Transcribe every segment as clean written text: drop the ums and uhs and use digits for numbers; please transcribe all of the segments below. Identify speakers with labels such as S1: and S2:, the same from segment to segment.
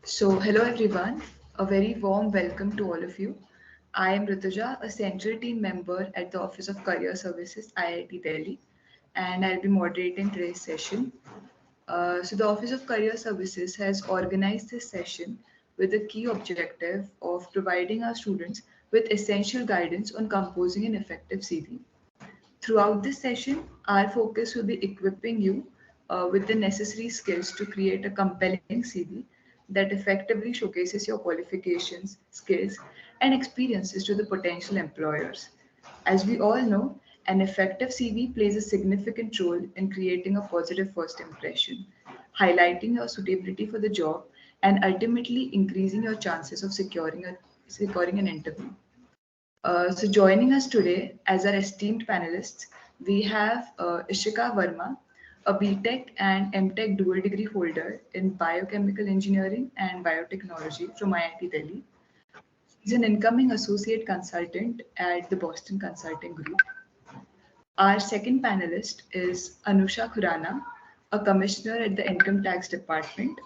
S1: Hello everyone, a very warm welcome to all of you. I am Rituja, a central team member at the Office of Career Services, IIT Delhi, and I'll be moderating today's session. The Office of Career Services has organized this session with the key objective of providing our students with essential guidance on composing an effective CV. Throughout this session, our focus will be equipping you with the necessary skills to create a compelling CV that effectively showcases your qualifications, skills, and experiences to the potential employers. As we all know, an effective CV plays a significant role in creating a positive first impression, highlighting your suitability for the job, and ultimately increasing your chances of securing an interview. Joining us today as our esteemed panelists, we have Ishika Verma, a BTech and MTech dual degree holder in biochemical engineering and biotechnology from IIT Delhi. She's an incoming associate consultant at the Boston Consulting Group. Our second panelist is Anusha Khurana, a commissioner at the Income Tax Department.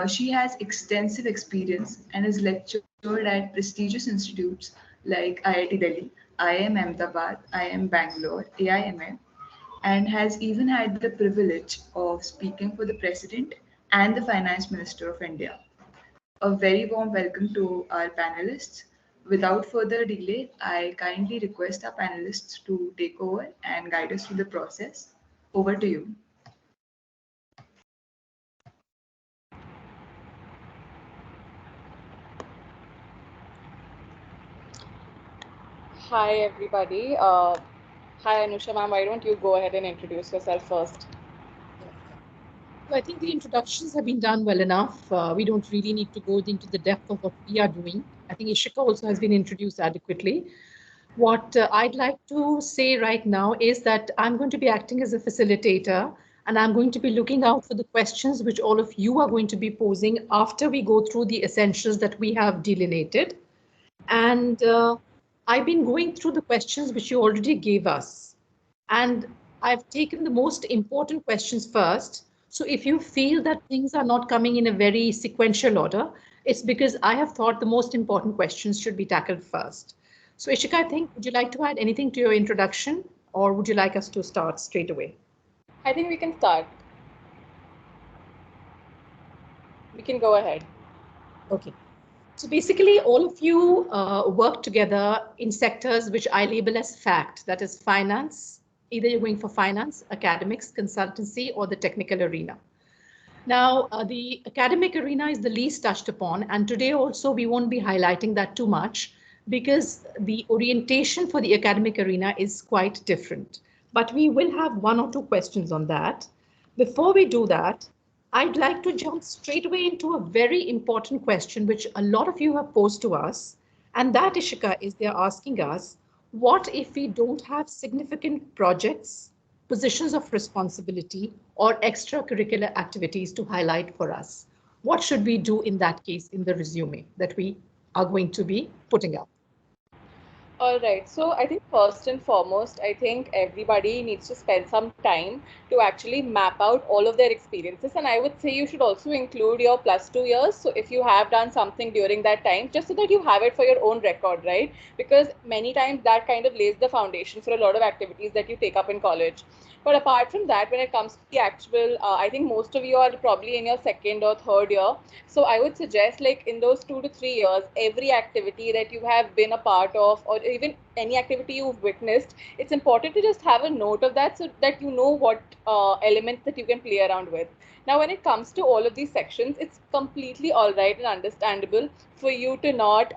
S1: She has extensive experience and has lectured at prestigious institutes like IIT Delhi, IIM Ahmedabad, IIM Bangalore, AIMM, and has even had the privilege of speaking for the President and the Finance Minister of India. A very warm welcome to our panelists. Without further delay, I kindly request our panelists to take over and guide us through the process. Over to you.
S2: Hi, everybody. Hi, Anusha ma'am. Why don't you go ahead and introduce yourself first?
S3: I think the introductions have been done well enough. We don't really need to go into the depth of what we are doing. I think Ishika also has been introduced adequately. What I'd like to say right now is that I'm going to be acting as a facilitator, and I'm going to be looking out for the questions which all of you are going to be posing after we go through the essentials that we have delineated. And I've been going through the questions which you already gave us. And I've taken the most important questions first. So if you feel that things are not coming in a very sequential order, it's because I have thought the most important questions should be tackled first. So Ishika, I think, would you like to add anything to your introduction, or would you like us to start straight away?
S2: I think we can start. We can go ahead.
S3: Okay. So basically, all of you work together in sectors which I label as fact, that is finance. Either you're going for finance, academics, consultancy, or the technical arena. Now, the academic arena is the least touched upon, and today also we won't be highlighting that too much because the orientation for the academic arena is quite different. But we will have one or two questions on that. Before we do that, I'd like to jump straight away into a very important question which a lot of you have posed to us. And that, Ishika, is they're asking us, what if we don't have significant projects, positions of responsibility, or extracurricular activities to highlight for us? What should we do in that case in the resume that we are going to be putting up?
S2: All right. So I think first and foremost, I think everybody needs to spend some time to actually map out all of their experiences. And I would say you should also include your +2 years. So if you have done something during that time, just so that you have it for your own record, right? Because many times that kind of lays the foundation for a lot of activities that you take up in college. But apart from that, when it comes to the actual, I think most of you are probably in your second or third year. So I would suggest, like in those 2 to 3 years, every activity that you have been a part of, or even any activity you've witnessed, it's important to just have a note of that so that you know what elements that you can play around with. Now, when it comes to all of these sections, it's completely all right and understandable for you to not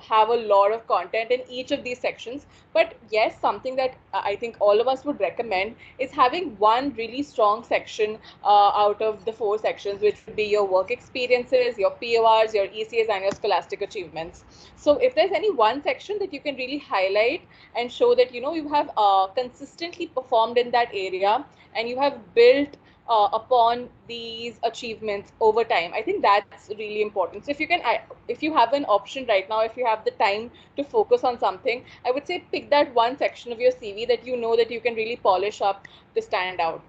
S2: have a lot of content in each of these sections. But yes, something that I think all of us would recommend is having one really strong section out of the four sections, which would be your work experiences, your PORs, your ECAs, and your scholastic achievements. So if there's any one section that you can really highlight and show that you have consistently performed in that area and you have built upon these achievements over time, I think that's really important. So if you have an option right now, if you have the time to focus on something, I would say pick that one section of your CV that you know that you can really polish up to stand out.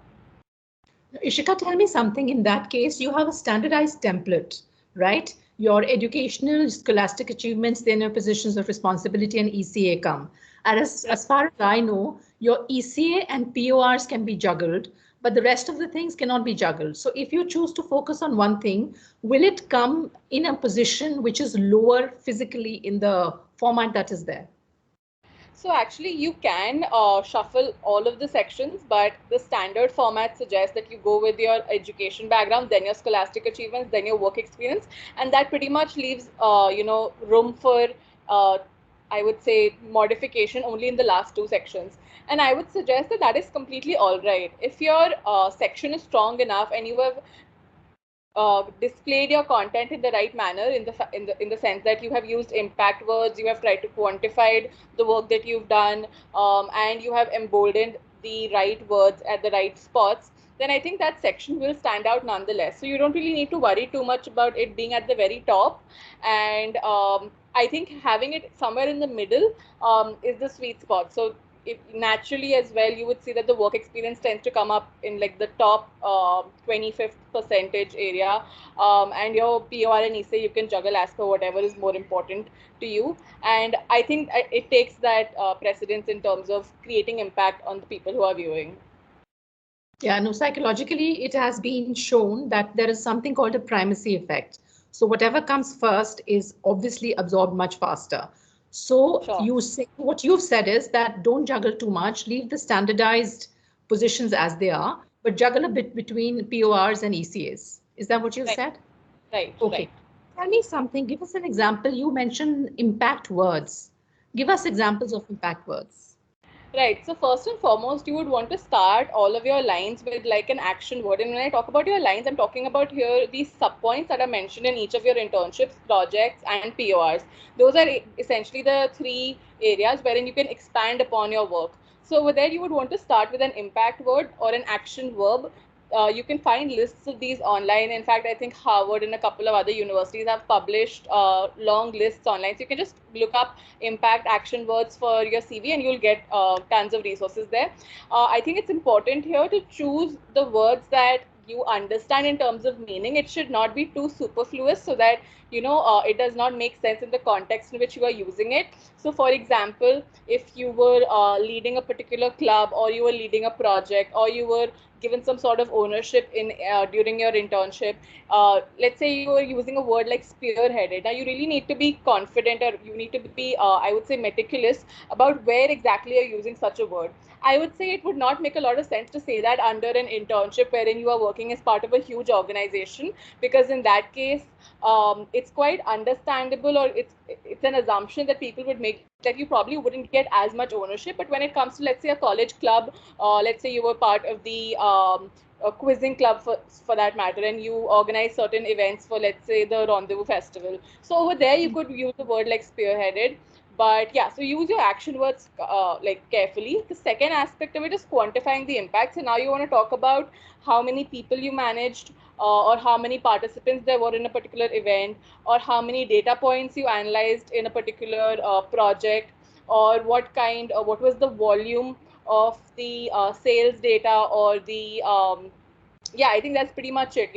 S3: Ishika, tell me something. In that case, you have a standardized template, right? Your educational, scholastic achievements, then your positions of responsibility and ECA come. And as far as I know, your ECA and PORs can be juggled, but the rest of the things cannot be juggled. So if you choose to focus on one thing, will it come in a position which is lower physically in the format that is there?
S2: So actually you can shuffle all of the sections, but the standard format suggests that you go with your education background, then your scholastic achievements, then your work experience, and that pretty much leaves room for uh, I would say modification only in the last two sections. And I would suggest that that is completely all right. If your section is strong enough and you have displayed your content in the right manner, in the sense that you have used impact words, you have tried to quantify the work that you've done, and you have emboldened the right words at the right spots, then I think that section will stand out nonetheless. So you don't really need to worry too much about it being at the very top. And I think having it somewhere in the middle is the sweet spot. So it naturally as well, you would see that the work experience tends to come up in like the top 25th percentage area, and your POR and ESA you can juggle as per whatever is more important to you. And I think it takes that precedence in terms of creating impact on the people who are viewing.
S3: Yeah, no, psychologically, it has been shown that there is something called a primacy effect. So whatever comes first is obviously absorbed much faster. So
S2: Sure.
S3: you say what you've said is that don't juggle too much, leave the standardized positions as they are, but juggle a bit between PORs and ECAs. Is that what you've
S2: Right.
S3: said?
S2: Right.
S3: Okay.
S2: Right.
S3: Tell me something. Give us an example. You mentioned impact words. Give us examples of impact words.
S2: Right. So first and foremost, you would want to start all of your lines with like an action word. And when I talk about your lines, I'm talking about here these subpoints that are mentioned in each of your internships, projects, and PORs. Those are essentially the three areas wherein you can expand upon your work. So over there, you would want to start with an impact word or an action verb. You can find lists of these online. In fact, I think Harvard and a couple of other universities have published long lists online. So you can just look up impact action words for your CV and you'll get tons of resources there. I think it's important here to choose the words that you understand in terms of meaning. It should not be too superfluous so that it does not make sense in the context in which you are using it. So for example, if you were leading a particular club, or you were leading a project, or you were given some sort of ownership in during your internship, let's say you are using a word like spearheaded. Now you really need to be confident, or you need to be I would say meticulous about where exactly you're using such a word. I would say it would not make a lot of sense to say that under an internship wherein you are working as part of a huge organization, because in that case it's quite understandable, or it's an assumption that people would make that you probably wouldn't get as much ownership. But when it comes to, let's say, a college club, let's say you were part of the a quizzing club for that matter, and you organize certain events for, let's say, the Rendezvous Festival. So over there, you could use the word like spearheaded. But yeah, so use your action words like carefully. The second aspect of it is quantifying the impact. So now you want to talk about how many people you managed, or how many participants there were in a particular event, or how many data points you analyzed in a particular project, or what was the volume of the sales data, or the yeah, I think that's pretty much it.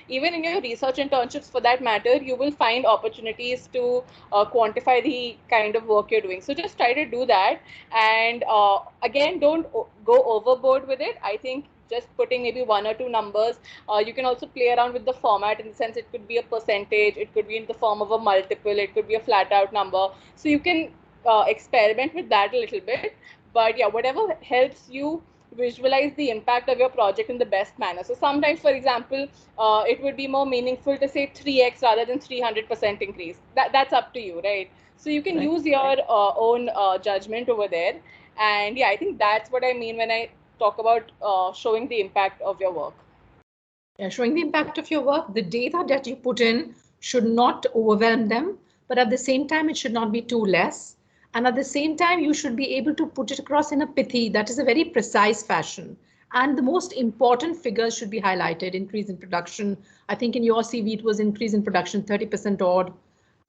S2: Even in your research internships for that matter, you will find opportunities to quantify the kind of work you're doing. So just try to do that. And again, don't go overboard with it. I think just putting maybe one or two numbers. You can also play around with the format, in the sense it could be a percentage, it could be in the form of a multiple, it could be a flat out number. So you can experiment with that a little bit. But yeah, whatever helps you visualize the impact of your project in the best manner. So sometimes, for example, it would be more meaningful to say 3x rather than 300% increase. That's up to you, right? So you can
S3: Right.
S2: use your own judgment over there. And yeah, I think that's what I mean when I talk about showing the impact of your work.
S3: Yeah, showing the impact of your work, the data that you put in should not overwhelm them, but at the same time, it should not be too less. And at the same time, you should be able to put it across in a pithy, that is a very precise fashion. And the most important figures should be highlighted: increase in production. I think in your CV, it was increase in production 30% odd,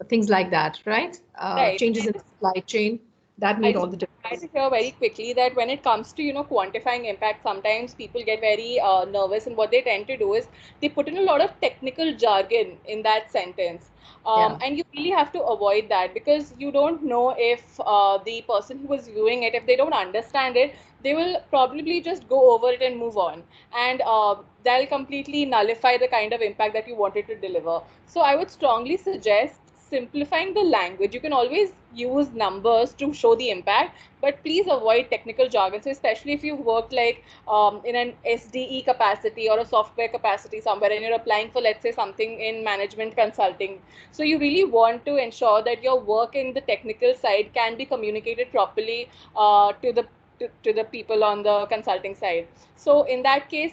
S3: things like that, right?
S2: Right.
S3: Changes in the supply chain. That
S2: I
S3: made all
S2: just
S3: the
S2: try
S3: difference.
S2: to hear very quickly that when it comes to quantifying impact, sometimes people get very nervous, and what they tend to do is they put in a lot of technical jargon in that sentence,
S3: Yeah.
S2: and you really have to avoid that because you don't know if the person who is viewing it, if they don't understand it, they will probably just go over it and move on, and they'll completely nullify the kind of impact that you wanted to deliver. So I would strongly suggest simplifying the language. You can always use numbers to show the impact, but please avoid technical jargon. So especially if you've worked like in an SDE capacity or a software capacity somewhere, and you're applying for, let's say, something in management consulting. So you really want to ensure that your work in the technical side can be communicated properly to the people on the consulting side. So in that case,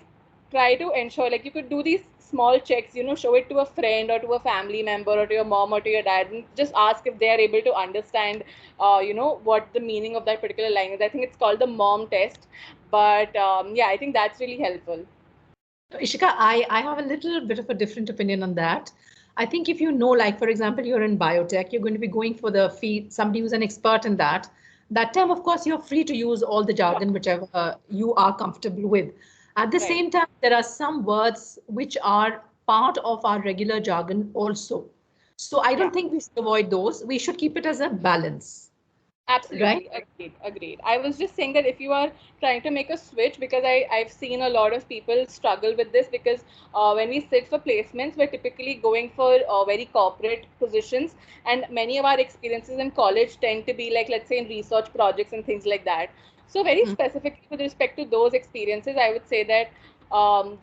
S2: try to ensure, like, you could do these small checks, show it to a friend or to a family member or to your mom or to your dad, and just ask if they are able to understand what the meaning of that particular line is. I think it's called the mom test, but yeah, I think that's really helpful.
S3: Ishika, I have a little bit of a different opinion on that. I think if you know, like, for example, you're in biotech, you're going to be going for the feed, somebody who's an expert in that. That time, of course, you're free to use all the
S2: Sure.
S3: jargon, whichever you are comfortable with. At the
S2: Right.
S3: same time, there are some words which are part of our regular jargon also. So I
S2: Yeah.
S3: don't think we should avoid those. We should keep it as a balance, right?
S2: Absolutely, agreed, agreed. I was just saying that if you are trying to make a switch, because I've seen a lot of people struggle with this, because when we sit for placements, we're typically going for very corporate positions, and many of our experiences in college tend to be like, let's say, in research projects and things like that. So very
S3: Mhm.
S2: specifically with respect to those experiences, I would say that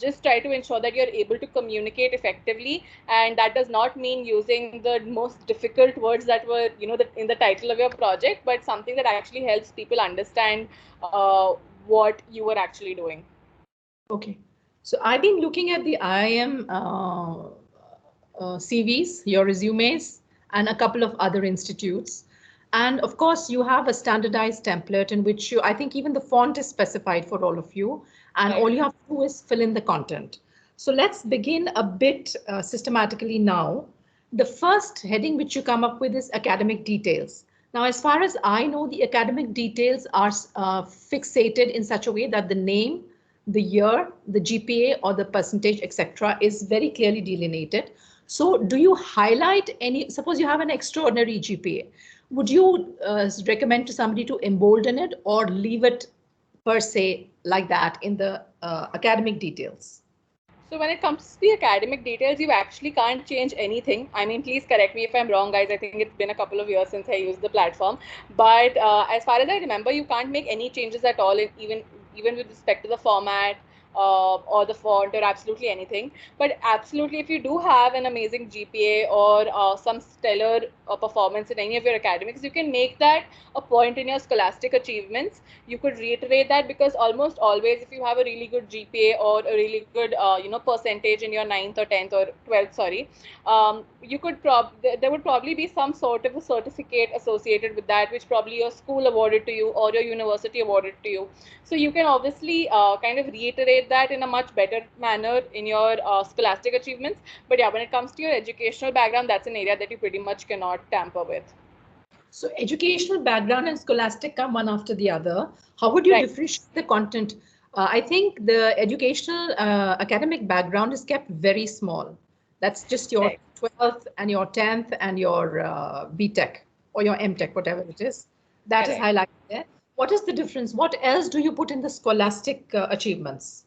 S2: just try to ensure that you're able to communicate effectively, and that does not mean using the most difficult words that were in the title of your project, but something that actually helps people understand what you were actually doing.
S3: Okay. So I've been looking at the IIM CVs, your resumes, and a couple of other institutes. And of course, you have a standardized template in which I think even the font is specified for all of you. And all
S2: Right.
S3: you have to do is fill in the content. So let's begin a bit systematically now. The first heading which you come up with is academic details. Now, as far as I know, the academic details are fixated in such a way that the name, the year, the GPA or the percentage, etc., is very clearly delineated. So, do you highlight any? Suppose you have an extraordinary GPA, would you recommend to somebody to embolden it or leave it per se like that in the academic details?
S2: So when it comes to the academic details, you actually can't change anything. I mean, please correct me if I'm wrong, guys. I think it's been a couple of years since I used the platform. But as far as I remember, you can't make any changes at all, even with respect to the format or the font or absolutely anything. But absolutely, if you do have an amazing GPA or some stellar performance in any of your academics, you can make that a point in your scholastic achievements. You could reiterate that, because almost always, if you have a really good GPA or a really good percentage in your ninth or 10th or 12th, sorry, you could there would probably be some sort of a certificate associated with that, which probably your school awarded to you or your university awarded to you. So you can obviously kind of reiterate that in a much better manner in your scholastic achievements. But yeah, when it comes to your educational background, that's an area that you pretty much cannot tamper with.
S3: So, educational background and scholastic come one after the other. How would you
S2: Right.
S3: differentiate the content? I think the educational academic background is kept very small. That's just your
S2: Right.
S3: 12th and your 10th and your BTech or your MTech, whatever it is. That is
S2: Correct.
S3: highlighted there. What is the difference? What else do you put in the scholastic achievements?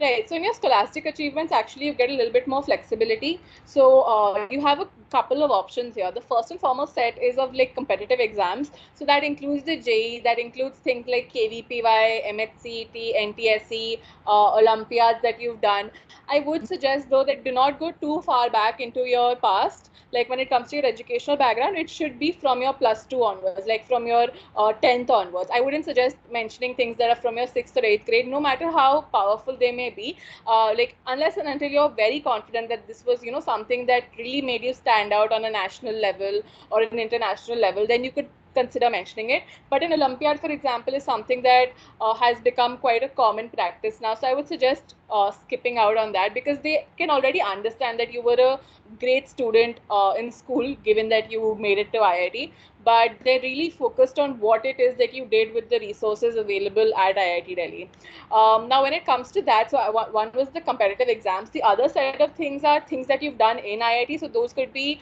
S2: Right. So in your scholastic achievements, actually, you get a little bit more flexibility. So you have a couple of options here. The first and foremost set is of like competitive exams. So that includes the JEE, that includes things like KVPY, MHCET, NTSE, Olympiads that you've done. I would suggest, though, that do not go too far back into your past. Like when it comes to your educational background, it should be from your plus two onwards, like from your 10th onwards. I wouldn't suggest mentioning things that are from your 6th or 8th grade, no matter how powerful they may be. Like unless and until you're very confident that this was, something that really made you stand out on a national level or an international level, then you could consider mentioning it. But an Olympiad, for example, is something that has become quite a common practice now. So I would suggest skipping out on that, because they can already understand that you were a great student in school, given that you made it to IIT. but they're really focused on what it is that you did with the resources available at IIT Delhi. Now, when it comes to that, so one was the competitive exams. The other set of things are things that you've done in IIT. So those could be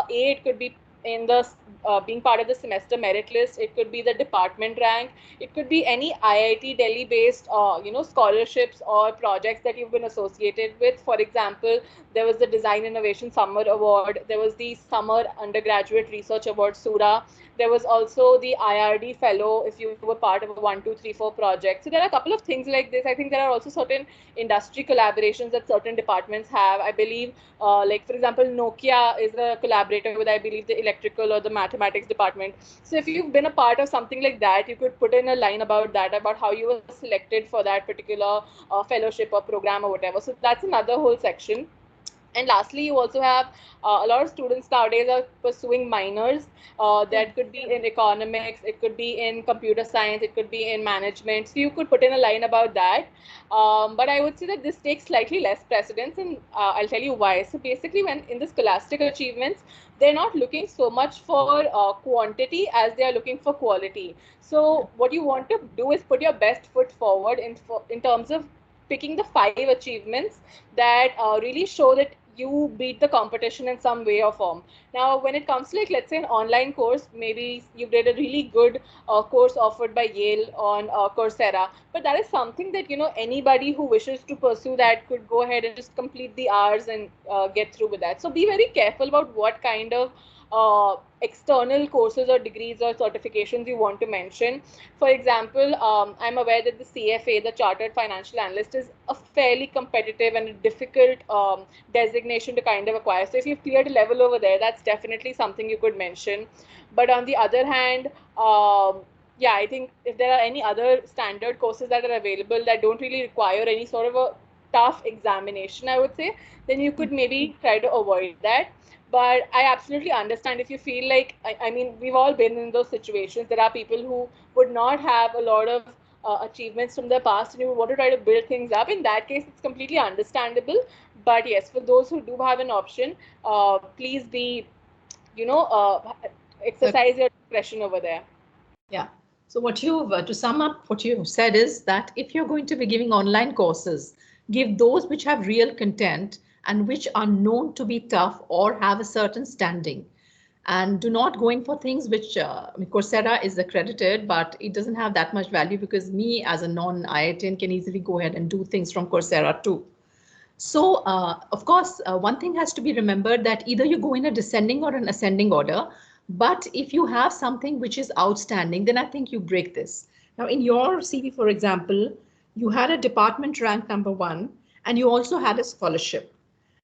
S2: it could be in the being part of the semester merit list. It could be the department rank. It could be any IIT Delhi based scholarships or projects that you've been associated with. For example, there was the Design Innovation Summer Award. There was the Summer Undergraduate Research Award Sura. There was also the IRD Fellow if you were part of a 1, 2, 3, 4 project. So there are a couple of things like this. I think there are also certain industry collaborations that certain departments have. I believe, like for example, Nokia is a collaborator with, I believe, the electrical or the mathematics department. So if you've been a part of something like that, you could put in a line about that, about how you were selected for that particular fellowship or program or whatever. So that's another whole section. And lastly, you also have a lot of students nowadays are pursuing minors. That could be in economics, it could be in computer science, it could be in management. So you could put in a line about that. But I would say that this takes slightly less precedence, and I'll tell you why. So basically, when in the scholastic achievements, they're not looking so much for quantity as they are looking for quality. So what you want to do is put your best foot forward in terms of picking the 5 achievements that really show that you beat the competition in some way or form. Now, when it comes to, like, let's say an online course, maybe you did a really good course offered by Yale on Coursera, but that is something that, anybody who wishes to pursue that could go ahead and just complete the hours and get through with that. So be very careful about what kind of external courses or degrees or certifications you want to mention. For example, I'm aware that the CFA, the Chartered Financial Analyst, is a fairly competitive and a difficult designation to kind of acquire. So if you've cleared a level over there, that's definitely something you could mention. But on the other hand, yeah, I think if there are any other standard courses that are available that don't really require any sort of a tough examination, I would say, then you could maybe try to avoid that. But I absolutely understand if you feel like, I mean, we've all been in those situations. There are people who would not have a lot of achievements from the past and you want to try to build things up. In that case, it's completely understandable. But yes, for those who do have an option, please be, you know, uh, exercise your discretion over there.
S3: Yeah. So what you've, to sum up, what you've said is that if you're going to be giving online courses, give those which have real content and which are known to be tough or have a certain standing. And do not go in for things which Coursera is accredited, but it doesn't have that much value because me as a non-IITian can easily go ahead and do things from Coursera too. So, of course, one thing has to be remembered that either you go in a descending or an ascending order. But if you have something which is outstanding, then I think you break this. Now, in your CV, for example, you had a department rank #1 and you also had a scholarship.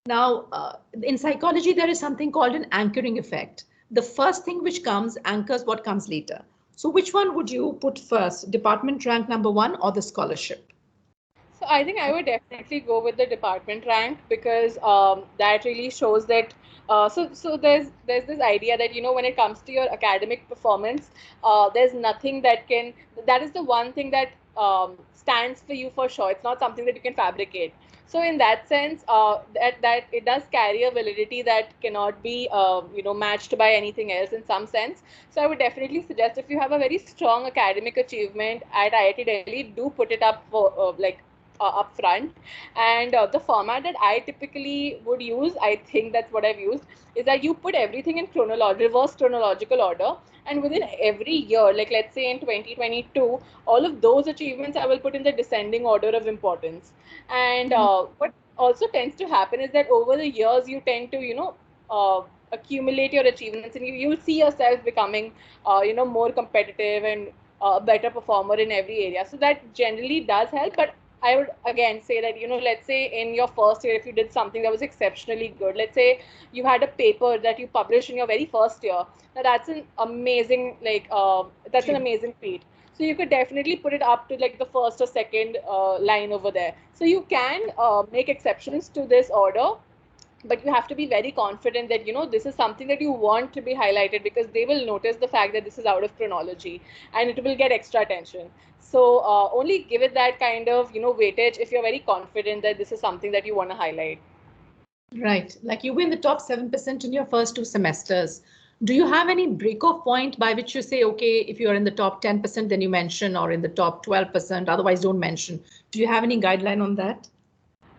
S3: Now, in psychology, there is something called an anchoring effect. The first thing which comes anchors what comes later. So which one would you put first, department rank #1 or the scholarship?
S2: So I think I would definitely go with the department rank because that really shows that. So there's this idea that when it comes to your academic performance, there's nothing that is the one thing that stands for you for sure. It's not something that you can fabricate. So in that sense, that it does carry a validity that cannot be matched by anything else in some sense. So I would definitely suggest if you have a very strong academic achievement at IIT Delhi, do put it up for up front. And the format that I typically would use, I think that's what I've used, is that you put everything in reverse chronological order. And within every year, like let's say in 2022, all of those achievements I will put in the descending order of importance. And what also tends to happen is that over the years, you tend to, accumulate your achievements and you'll see yourself becoming, more competitive and a better performer in every area. So that generally does help. But I would again say that, let's say in your first year, if you did something that was exceptionally good, let's say you had a paper that you published in your very first year, now that's an amazing, that's an amazing feat. So you could definitely put it up to like the first or second line over there. So you can make exceptions to this order, but you have to be very confident that this is something that you want to be highlighted because they will notice the fact that this is out of chronology and it will get extra attention. So only give it that kind of weightage if you're very confident that this is something that you want to highlight.
S3: Right. Like you were in the top 7% in your first 2 semesters. Do you have any break-off point by which you say, okay, if you're in the top 10%, then you mention, or in the top 12%, otherwise don't mention? Do you have any guideline on that?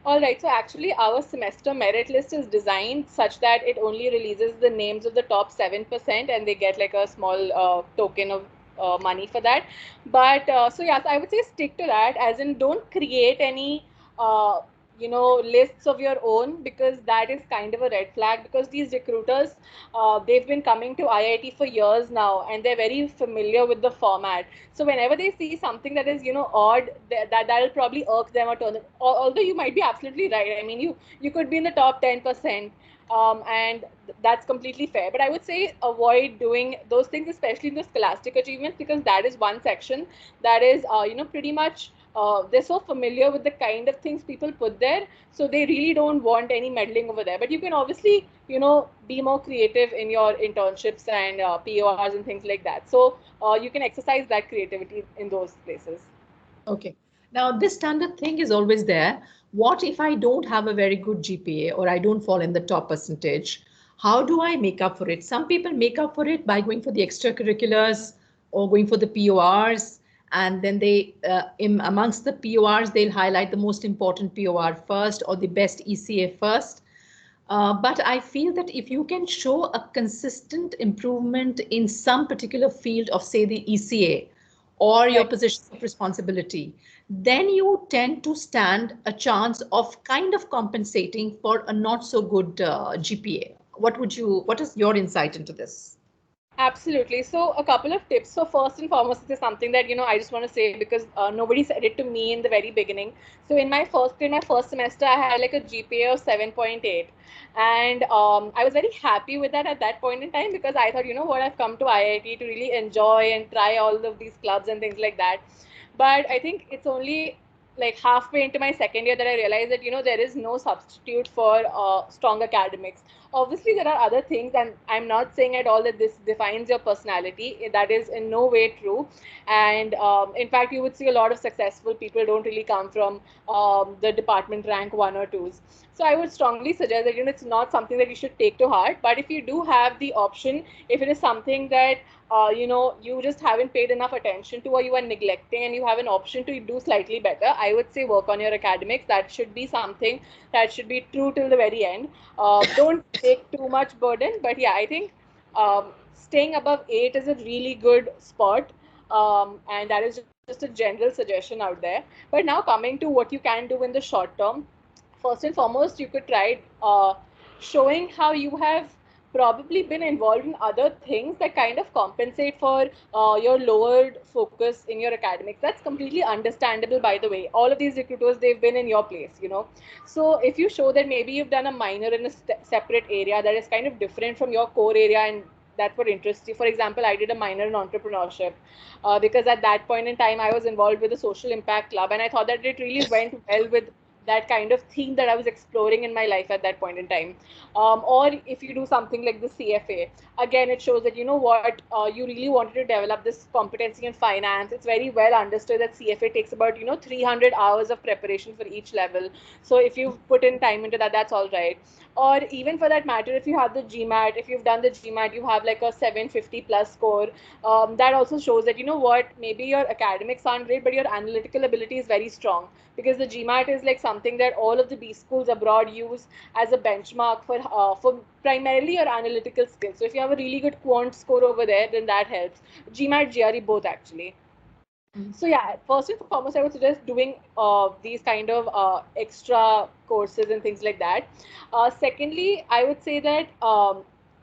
S2: All right, so actually our semester merit list is designed such that it only releases the names of the top 7% and they get like a small token of money for that. But so yes, I would say stick to that, as in don't create any uh, lists of your own, because that is kind of a red flag, because these recruiters, they've been coming to IIT for years now and they're very familiar with the format. So whenever they see something that is odd, that'll probably irk them or turn them. Although you might be absolutely right. I mean, you could be in the top 10%, and that's completely fair. But I would say avoid doing those things, especially in the scholastic achievements, because that is one section that is pretty much. They're so familiar with the kind of things people put there, so they really don't want any meddling over there. But you can obviously, be more creative in your internships and PORs and things like that. So you can exercise that creativity in those places.
S3: Okay. Now, this standard thing is always there. What if I don't have a very good GPA or I don't fall in the top percentage? How do I make up for it? Some people make up for it by going for the extracurriculars or going for the PORs. And then amongst the PORs, they'll highlight the most important POR first or the best ECA first. But I feel that if you can show a consistent improvement in some particular field of, say, the ECA or your
S2: Right.
S3: positions of responsibility, then you tend to stand a chance of kind of compensating for a not so good GPA. What is your insight into this?
S2: Absolutely. So a couple of tips. So first and foremost, this is something that I just want to say, because nobody said it to me in the very beginning. So in my first semester, I had like a GPA of 7.8, and I was very happy with that at that point in time, because I thought, what, I've come to IIT to really enjoy and try all of these clubs and things like that. But I think it's only like halfway into my second year that I realized that there is no substitute for strong academics. Obviously there are other things, and I'm not saying at all that this defines your personality. That is in no way true. And in fact, you would see a lot of successful people don't really come from the department rank one or twos. So I would strongly suggest that it's not something that you should take to heart. But if you do have the option, if it is something that you just haven't paid enough attention to, or you are neglecting, and you have an option to do slightly better, I would say work on your academics. That should be something that should be true till the very end. Don't take too much burden. But yeah, I think staying above 8 is a really good spot. And that is just a general suggestion out there. But now, coming to what you can do in the short term, first and foremost, you could try showing how you have probably been involved in other things that kind of compensate for your lowered focus in your academics. That's completely understandable, by the way. All of these recruiters, they've been in your place. So if you show that maybe you've done a minor in a separate area that is kind of different from your core area, and that's what interests you. For example, I did a minor in entrepreneurship because at that point in time I was involved with a social impact club, and I thought that it really went well with that kind of theme that I was exploring in my life at that point in time. Or if you do something like the CFA, again, it shows that what, you really wanted to develop this competency in finance. It's very well understood that CFA takes about 300 hours of preparation for each level. So if you've put in time into that, that's all right. Or even for that matter, if you have the GMAT, if you've done the GMAT, you have like a 750 plus score. That also shows that what, maybe your academics aren't great, but your analytical ability is very strong, because the GMAT is like something that all of the B schools abroad use as a benchmark for primarily your analytical skills. So if you have a really good quant score over there, then that helps. GMAT, GRE, both actually. So yeah, first and foremost, I would suggest doing these kind of extra courses and things like that. Secondly, I would say that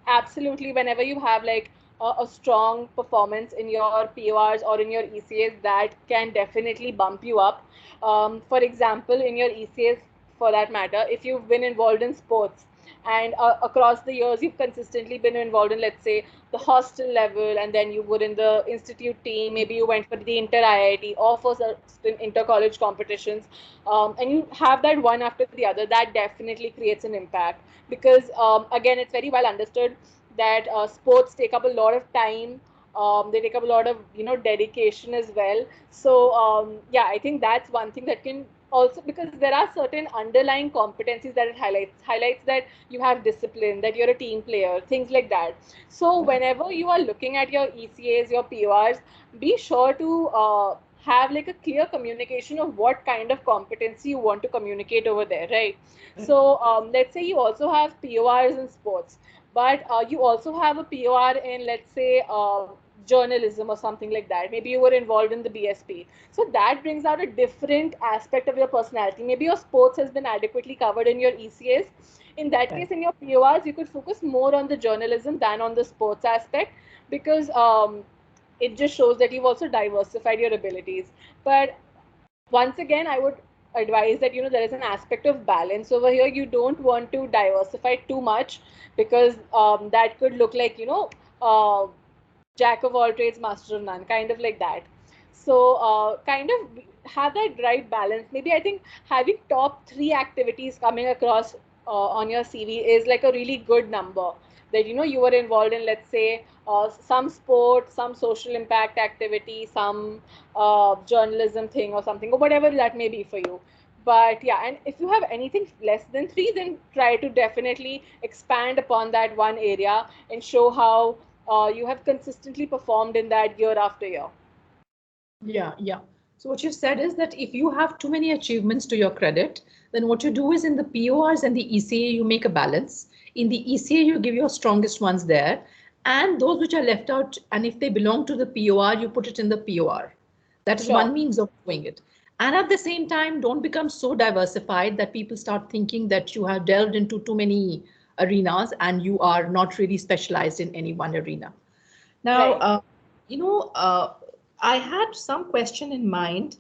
S2: absolutely, whenever you have like a strong performance in your PORs or in your ECAs, that can definitely bump you up. For example, in your ECAs, for that matter, if you've been involved in sports, and across the years you've consistently been involved in, let's say, the hostel level, and then you were in the institute team, maybe you went for the inter IIT or for certain inter college competitions, and you have that one after the other, that definitely creates an impact. Because again, it's very well understood that sports take up a lot of time. They take up a lot of dedication as well. So yeah, I think that's one thing that can also because there are certain underlying competencies that it highlights that you have discipline, that you're a team player, things like that. So
S3: Right.
S2: whenever you are looking at your ECAs, your PORs, be sure to have like a clear communication of what kind of competency you want to communicate over there, right?
S3: Right.
S2: So let's say you also have PORs in sports, but you also have a POR in, let's say, journalism or something like that. Maybe you were involved in the BSP. So that brings out a different aspect of your personality. Maybe your sports has been adequately covered in your ECAs. In that
S3: Right.
S2: case, in your PORs, you could focus more on the journalism than on the sports aspect, because it just shows that you've also diversified your abilities. But once again, I would advise that, there is an aspect of balance over here. You don't want to diversify too much, because that could look like, uh, jack of all trades, master of none, kind of like that. So, kind of have that right balance. Maybe I think having top three activities coming across on your CV is like a really good number. That you were involved in, let's say, some sport, some social impact activity, some journalism thing or something, or whatever that may be for you. But yeah, and if you have anything less than three, then try to definitely expand upon that one area and show how you have consistently performed in that year after year.
S3: Yeah, yeah. So what you said is that if you have too many achievements to your credit, then what you do is in the PORs and the ECA, you make a balance. In the ECA, you give your strongest ones there, and those which are left out, and if they belong to the POR, you put it in the POR. That is
S2: Sure.
S3: one means of doing it. And at the same time, don't become so diversified that people start thinking that you have delved into too many arenas and you are not really specialized in any one arena. Now,
S2: Right.
S3: you know, uh, I had some question in mind.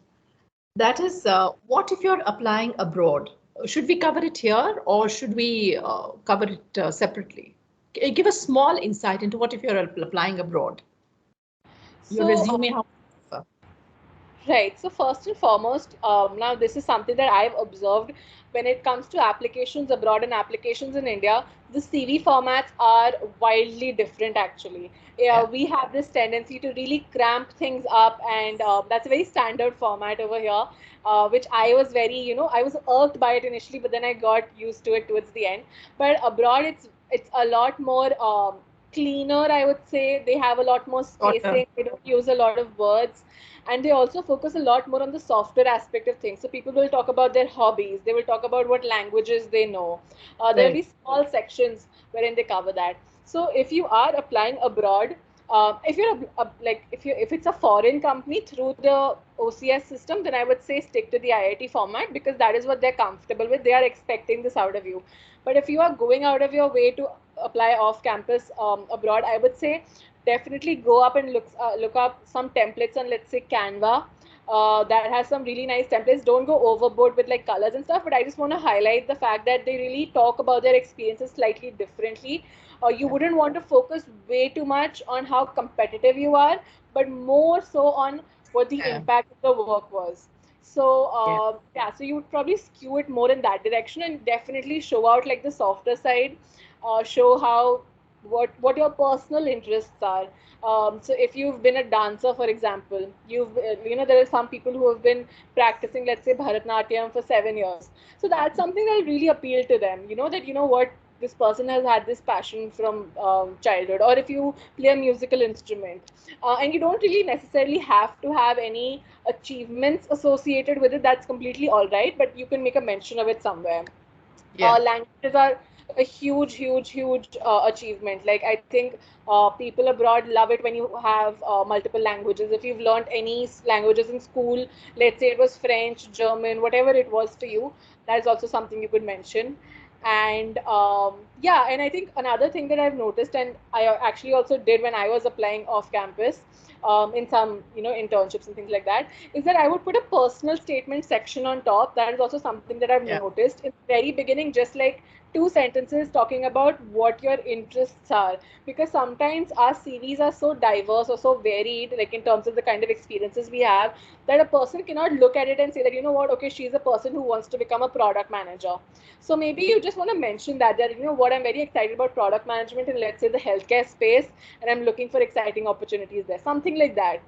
S3: That is, what if you're applying abroad? Should we cover it here or should we cover it separately? Give a small insight into what if you're applying abroad. Your
S2: So,
S3: resume, how?
S2: right. So first and foremost, now this is something that I've observed when it comes to applications abroad and applications in India. The CV formats are wildly different, actually. Yeah,
S3: Yeah,
S2: we have this tendency to really cramp things up, and that's a very standard format over here, which I was very, I was irked by it initially, but then I got used to it towards the end. But abroad, it's a lot more cleaner, I would say. They have a lot more
S3: shorter.
S2: spacing. They don't use a lot of words, and they also focus a lot more on the software aspect of things. So people will talk about their hobbies, they will talk about what languages they know. There will
S3: Right.
S2: be small sections wherein they cover that. So if you are applying abroad, if you're like if it's a foreign company through the OCS system, then I would say stick to the IIT format, because that is what they're comfortable with. They are expecting this out of you. But if you are going out of your way to apply off campus abroad, I would say definitely go up and look up some templates on, let's say, Canva. That has some really nice templates. Don't go overboard with like colors and stuff, but I just want to highlight the fact that they really talk about their experiences slightly differently. You
S3: Yeah.
S2: wouldn't want to focus way too much on how competitive you are, but more so on what the
S3: Yeah.
S2: impact of the work was. So
S3: Yeah.
S2: yeah, so you would probably skew it more in that direction, and definitely show out like the softer side, show how what your personal interests are. So if you've been a dancer, for example, there are some people who have been practicing, let's say, Bharatnatyam for 7 years. So that's something that really appeal to them. That what this person has had this passion from childhood. Or if you play a musical instrument, and you don't really necessarily have to have any achievements associated with it, that's completely all right. But you can make a mention of it somewhere.
S3: Yeah.
S2: Languages are a huge achievement. Like, I think people abroad love it when you have multiple languages. If you've learned any languages in school, let's say it was French, German, whatever it was for you, that is also something you could mention. And yeah, and I think another thing that I've noticed, and I actually also did when I was applying off campus, in some internships and things like that, is that I would put a personal statement section on top. That is also something that I've
S3: Yeah.
S2: noticed in the very beginning, just like two sentences talking about what your interests are. Because sometimes our CVs are so diverse or so varied, like in terms of the kind of experiences we have, that a person cannot look at it and say that, what, okay, she's a person who wants to become a product manager. So maybe you just want to mention that what, I'm very excited about product management in, let's say, the healthcare space, and I'm looking for exciting opportunities there, something like that.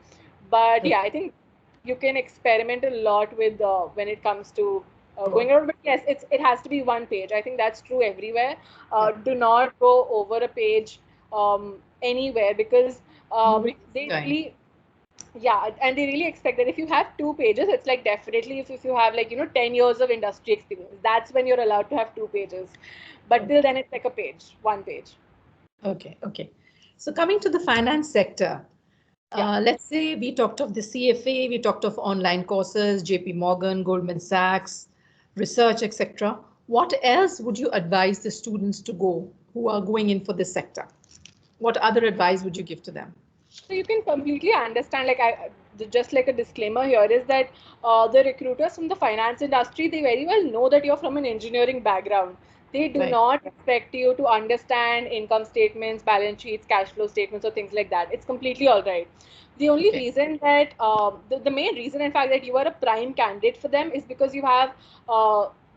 S2: But yeah, I think you can experiment a lot with when it comes to
S3: Oh,
S2: going around. But yes, it has to be one page. I think that's true everywhere.
S3: yeah.
S2: Do not go over a page anywhere, because
S3: No waste
S2: they
S3: time.
S2: really, yeah, and they really expect that if you have 2 pages, it's like definitely if you have, like, 10 years of industry experience, that's when you're allowed to have 2 pages. But till
S3: Okay.
S2: then, it's like a page, one page.
S3: Okay. Okay. So coming to the finance sector,
S2: Yeah.
S3: let's say we talked of the CFA, we talked of online courses, JP Morgan, Goldman Sachs, research, etc. What else would you advise the students to go who are going in for this sector? What other advice would you give to them?
S2: So you can completely understand, like, just like a disclaimer here is that the recruiters from the finance industry, they very well know that you're from an engineering background. They do
S3: Right.
S2: not expect you to understand income statements, balance sheets, cash flow statements, or things like that. It's completely all right. The only
S3: Okay.
S2: reason that the main reason, in fact, that you are a prime candidate for them is because you have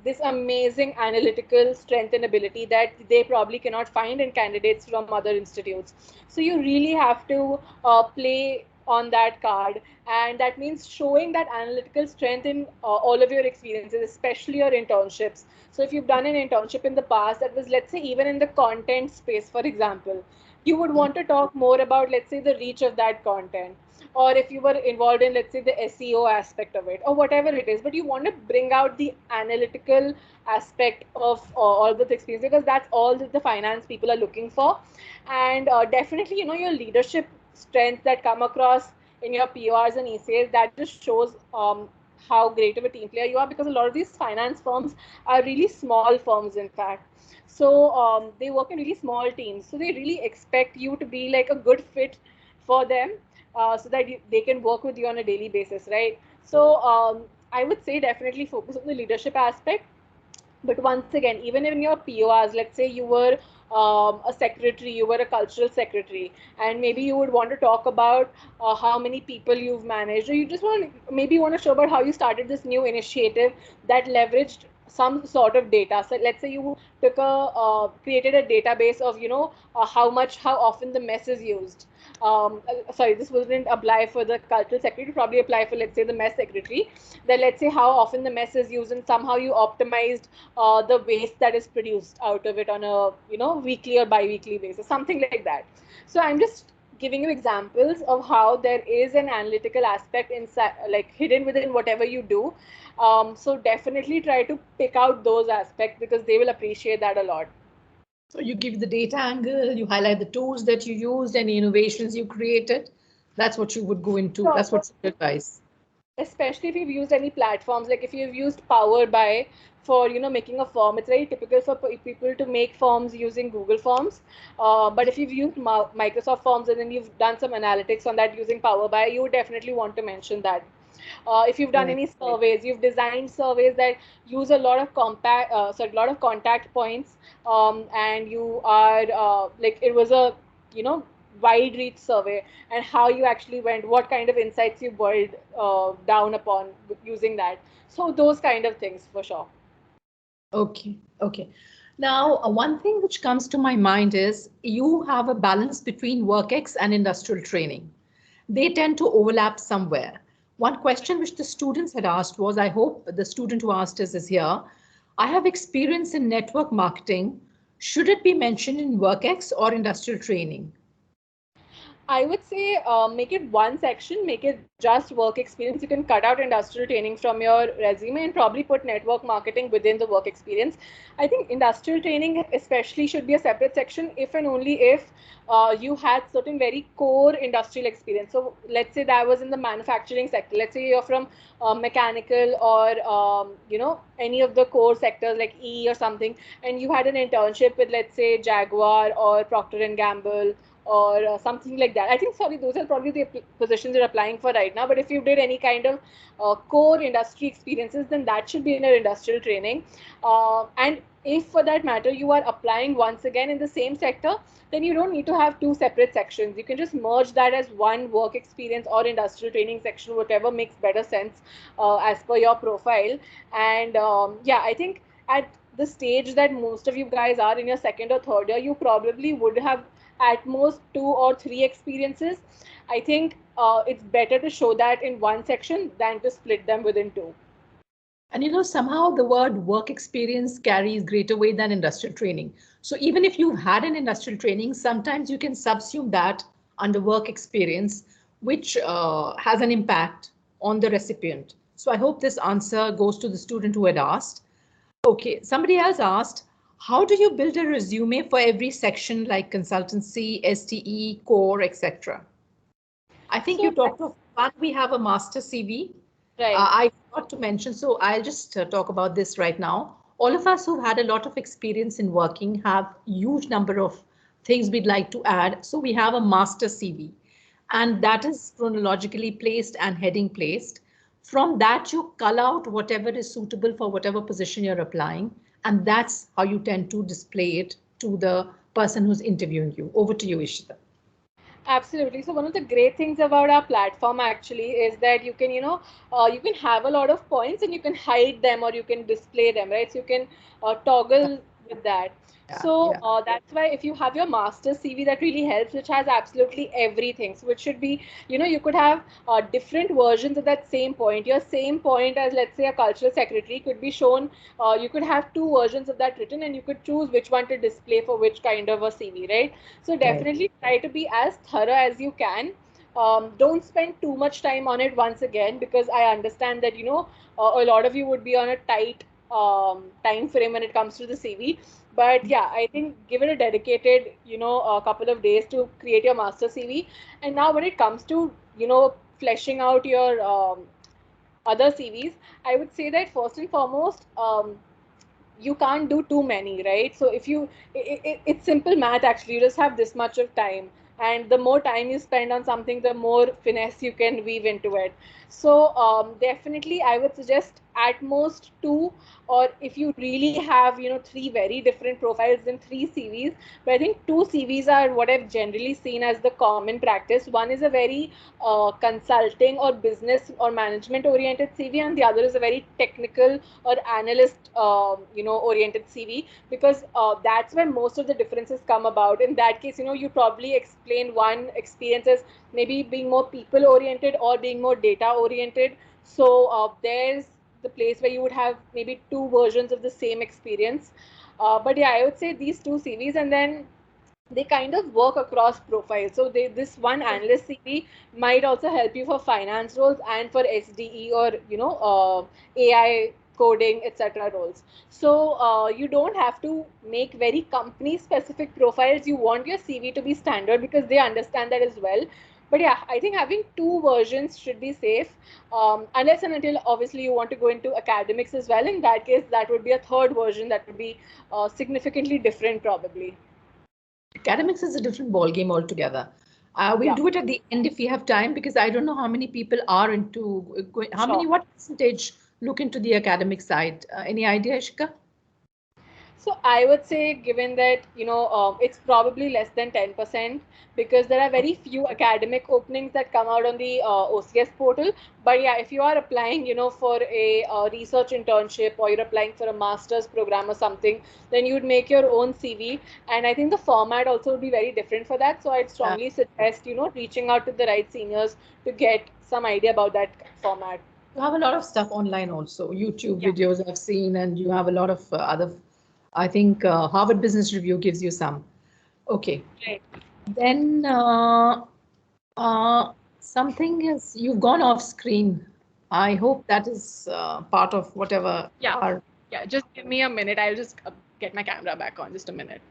S2: this amazing analytical strength and ability that they probably cannot find in candidates from other institutes. So you really have to play on that card, and that means showing that analytical strength in all of your experiences, especially your internships. So if you've done an internship in the past that was, let's say, even in the content space, for example, you would
S3: Yeah.
S2: want to talk more about, let's say, the reach of that content, or if you were involved in, let's say, the SEO aspect of it, or whatever it is, but you want to bring out the analytical aspect of all this experience, because that's all that the finance people are looking for. And definitely, your leadership strengths that come across in your PORs and ECAs, that just shows how great of a team player you are, because a lot of these finance firms are really small firms, in fact. So they work in really small teams, so they really expect you to be like a good fit for them, so that they can work with you on a daily basis, right? So I would say definitely focus on the leadership aspect. But once again, even in your PORs, let's say you were a secretary, you were a cultural secretary, and maybe you would want to talk about how many people you've managed, or you just maybe you want to show about how you started this new initiative that leveraged some sort of data. So let's say you took created a database of, how often the mess is used. Sorry, this wouldn't apply for the cultural secretary, probably apply for, let's say, the mess secretary. Then let's say how often the mess is used, and somehow you optimized the waste that is produced out of it on a, weekly or bi-weekly basis, something like that. So I'm just giving you examples of how there is an analytical aspect inside, like hidden within whatever you do. So definitely try to pick out those aspects, because they will appreciate that a lot.
S3: So you give the data angle, you highlight the tools that you used, any innovations you created. That's what you would go into.
S2: So
S3: That's what's your advice.
S2: especially if you've used any platforms, like if you've used Power BI for, making a form, it's very typical for people to make forms using Google Forms. But if you've used Microsoft Forms and then you've done some analytics on that using Power BI, you would definitely want to mention that. If you've done
S3: Right.
S2: any surveys, you've designed surveys that use a lot of a lot of contact points, and you are like it was a, you know wide reach survey, and how you actually went, what kind of insights you boiled down upon using that. So those kind of things for sure.
S3: Okay. Okay. Now, one thing which comes to my mind is you have a balance between WorkX and industrial training. They tend to overlap somewhere. One question which the students had asked was, I hope the student who asked us is here. I have experience in network marketing. Should it be mentioned in WorkX or industrial training?
S2: I would say make it one section, make it just work experience. You can cut out industrial training from your resume and probably put network marketing within the work experience. I think industrial training especially should be a separate section if and only if you had certain very core industrial experience. So let's say that was in the manufacturing sector. Let's say you're from mechanical or any of the core sectors like E or something, and you had an internship with, let's say, Jaguar or Procter and Gamble or something like that. I think, sorry, those are probably the positions you're applying for right now. But if you did any kind of core industry experiences, then that should be in your industrial training. And if, for that matter, you are applying once again in the same sector, then you don't need to have two separate sections. You can just merge that as one work experience or industrial training section, whatever makes better sense as per your profile. And yeah, I think at the stage that most of you guys are in your second or third year, you probably would have at most 2 or 3 experiences. I think it's better to show that in one section than to split them within two.
S3: And somehow the word work experience carries greater weight than industrial training. So even if you've had an industrial training, sometimes you can subsume that under work experience, which has an impact on the recipient. So I hope this answer goes to the student who had asked. Okay, somebody else asked, how do you build a resume for every section like consultancy, STE, core, etc.? I think
S2: So,
S3: you talked of one, we have a master CV.
S2: right.
S3: I forgot to mention, so I'll just talk about this right now. All of us who've had a lot of experience in working have huge number of things we'd like to add. So we have a master CV, and that is chronologically placed and heading placed. From that, you cull out whatever is suitable for whatever position you're applying, and that's how you tend to display it to the person who's interviewing you. Over to you, Ishita.
S2: Absolutely. So one of the great things about our platform actually is that you can have a lot of points and you can hide them or you can display them, right? So you can toggle with that.
S3: Yeah,
S2: So
S3: yeah.
S2: that's why if you have your master's CV, that really helps, which has absolutely everything. So it should be, you could have different versions of that same point. Your same point as, let's say, a cultural secretary could be shown. You could have two versions of that written, and you could choose which one to display for which kind of a CV, right? So
S3: Right.
S2: definitely try to be as thorough as you can. Don't spend too much time on it once again, because I understand that a lot of you would be on a tight time frame when it comes to the CV. But yeah, I think give it a dedicated a couple of days to create your master CV. And now when it comes to fleshing out your other CVs, I would say that first and foremost, you can't do too many, right? So if it's simple math actually. You just have this much of time, and the more time you spend on something, the more finesse you can weave into it. So definitely I would suggest at most two, or if you really have three very different profiles, then three CVs. But I think two CVs are what I've generally seen as the common practice. One is a very consulting or business or management oriented CV, and the other is a very technical or analyst oriented CV, because that's where most of the differences come about. In that case, you probably explain one experience as maybe being more people oriented or being more data oriented. So there's the place where you would have maybe two versions of the same experience. But yeah, I would say these two CVs, and then they kind of work across profiles. So this one analyst CV might also help you for finance roles and for SDE or AI coding, etc. roles. So you don't have to make very company specific profiles. You want your CV to be standard because they understand that as well. But yeah, I think having two versions should be safe, unless and until obviously you want to go into academics as well. In that case, that would be a third version that would be significantly different probably.
S3: Academics is a different ball game altogether. We'll
S2: Yeah,
S3: do it at the end if we have time, because I don't know how many people are into how many,
S2: sure.
S3: what percentage look into the academic side. Any idea, Ishika?
S2: So I would say, given that it's probably less than 10%, because there are very few academic openings that come out on the OCS portal. But yeah, if you are applying, for a research internship, or you're applying for a master's program or something, then you would make your own CV, and I think the format also would be very different for that. So I'd
S3: Uh,
S2: strongly suggest reaching out to the right seniors to get some idea about that format.
S3: you have a lot of stuff online also, YouTube
S2: Yeah.
S3: videos I've seen, and you have a lot of other. I think Harvard Business Review gives you some. Okay,
S2: Right.
S3: then something is, you've gone off screen. I hope that is part of whatever
S2: Yeah.
S3: our.
S2: Yeah. Just give me a minute. I'll just get my camera back on. Just a minute.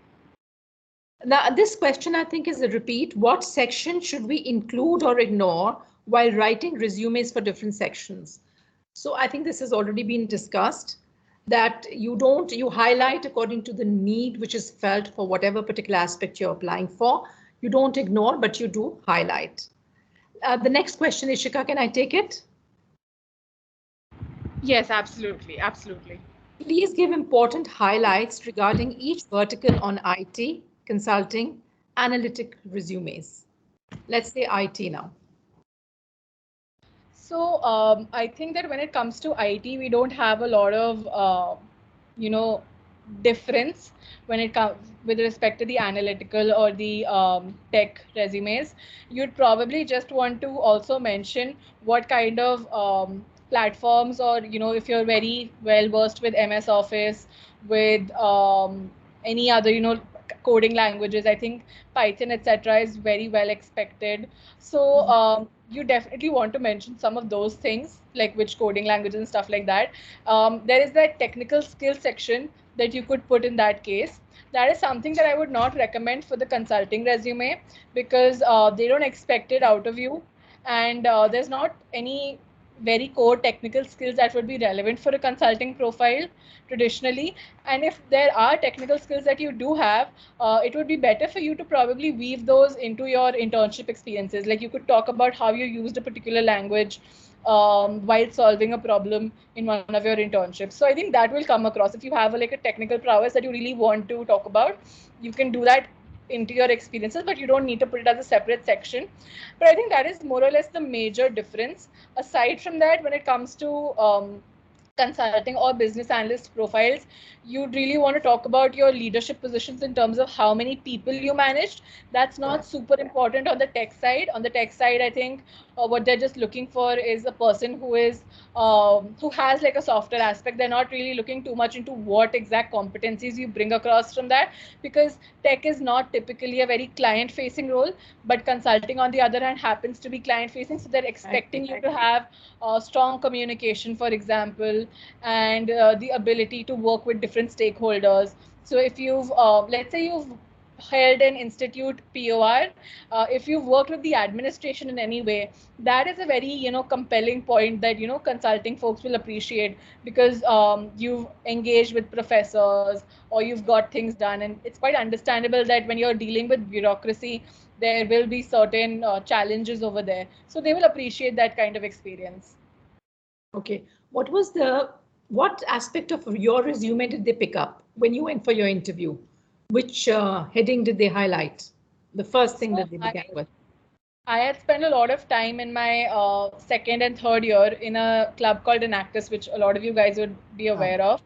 S3: Now, this question I think is a repeat. What section should we include or ignore while writing resumes for different sections? So I think this has already been discussed, that you highlight according to the need which is felt for whatever particular aspect you're applying for. You don't ignore, but you do highlight. The next question, Ishika, can I take it?
S2: Yes, absolutely. Absolutely.
S3: Please give important highlights regarding each vertical on IT, consulting, analytic resumes. Let's say IT now.
S2: So I think that when it comes to IT, we don't have a lot of, you know, difference when it comes with respect to the analytical or the tech resumes. You'd probably just want to also mention what kind of platforms, or if you're very well versed with MS Office, with any other coding languages. I think Python, etc., is very well expected. So you definitely want to mention some of those things, like which coding languages and stuff like that. There is that technical skill section that you could put in that case. That is something that I would not recommend for the consulting resume, because they don't expect it out of you, and there's not any very core technical skills that would be relevant for a consulting profile traditionally. And if there are technical skills that you do have, it would be better for you to probably weave those into your internship experiences. Like, you could talk about how you used a particular language while solving a problem in one of your internships. So I think that will come across. If you have like a technical prowess that you really want to talk about, you can do that into your experiences, but you don't need to put it as a separate section. But I think that is more or less the major difference. Aside from that, when it comes to consulting or business analyst profiles, you'd really want to talk about your leadership positions in terms of how many people you managed. That's not super important on the tech side. On the tech side, I think what they're just looking for is a person who has like a softer aspect. They're not really looking too much into what exact competencies you bring across from that, because tech is not typically a very client facing role, but consulting on the other hand happens to be client facing. So they're expecting you to have strong communication, for example, and the ability to work with different stakeholders. So if you've, let's say you've held an institute POR, if you've worked with the administration in any way, that is a very, compelling point that, consulting folks will appreciate, because you've engaged with professors or you've got things done. And it's quite understandable that when you're dealing with bureaucracy, there will be certain challenges over there. So they will appreciate that kind of experience.
S3: Okay. What aspect of your resume did they pick up when you went for your interview? Which heading did they highlight? The first thing
S2: So
S3: that they began with.
S2: I had spent a lot of time in my second and third year in a club called Enactus, which a lot of you guys would be
S3: Ah,
S2: aware of.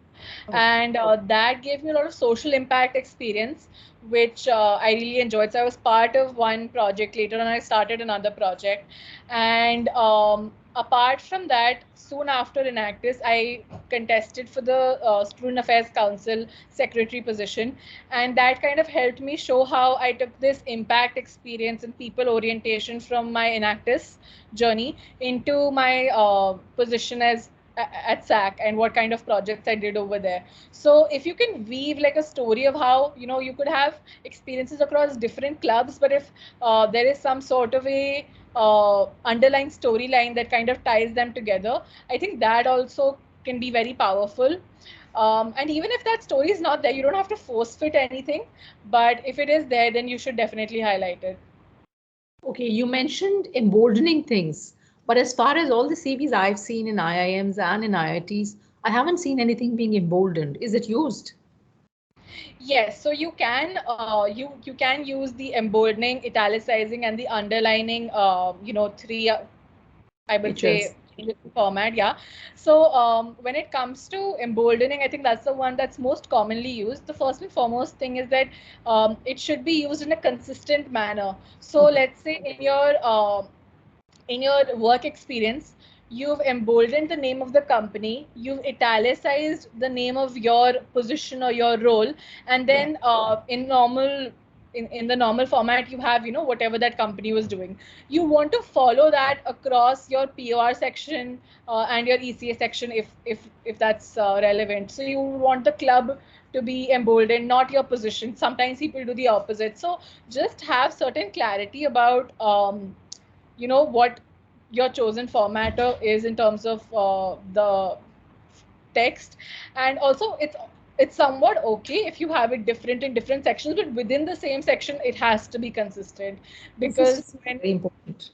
S3: oh,
S2: And that gave me a lot of social impact experience, which I really enjoyed. So I was part of one project. Later on, I started another project. And apart from that, soon after Enactus, I contested for the Student Affairs Council secretary position. And that kind of helped me show how I took this impact experience and people orientation from my Enactus journey into my position as at SAC, and what kind of projects I did over there. So if you can weave like a story of how you could have experiences across different clubs, but if there is some sort of a underlying storyline that kind of ties them together, I think that also can be very powerful. And even if that story is not there, you don't have to force fit anything. But if it is there, then you should definitely highlight it.
S3: okay. You mentioned emboldening things, but as far as all the CVs I've seen in IIMs and in IITs, I haven't seen anything being emboldened. Is it used?
S2: Yes, so you can use the emboldening, italicizing, and the underlining. Three I would say
S3: Features.
S2: format. Yeah. So when it comes to emboldening, I think that's the one that's most commonly used. The first and foremost thing is that it should be used in a consistent manner. So
S3: Okay.
S2: let's say in your work experience, you've emboldened the name of the company, you've italicized the name of your position or your role, and
S3: Yeah.
S2: then in the normal format, you have whatever that company was doing. You want to follow that across your POR section and your ECA section, if that's relevant. So you want the club to be emboldened, not your position. Sometimes people do the opposite. So just have certain clarity about what your chosen formatter is in terms of the text. And also, it's somewhat okay if you have it different in different sections, but within the same section it has to be consistent. Because
S3: Consistency is very important.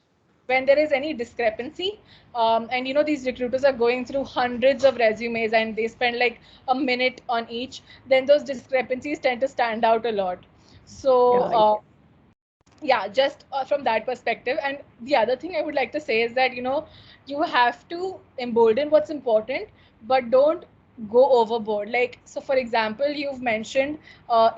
S2: when there is any discrepancy, and these recruiters are going through hundreds of resumes and they spend like a minute on each, then those discrepancies tend to stand out a lot. So
S3: Yeah.
S2: yeah, just from that perspective. And the other thing I would like to say is that you have to embolden what's important, but don't go overboard. Like, so for example, you've mentioned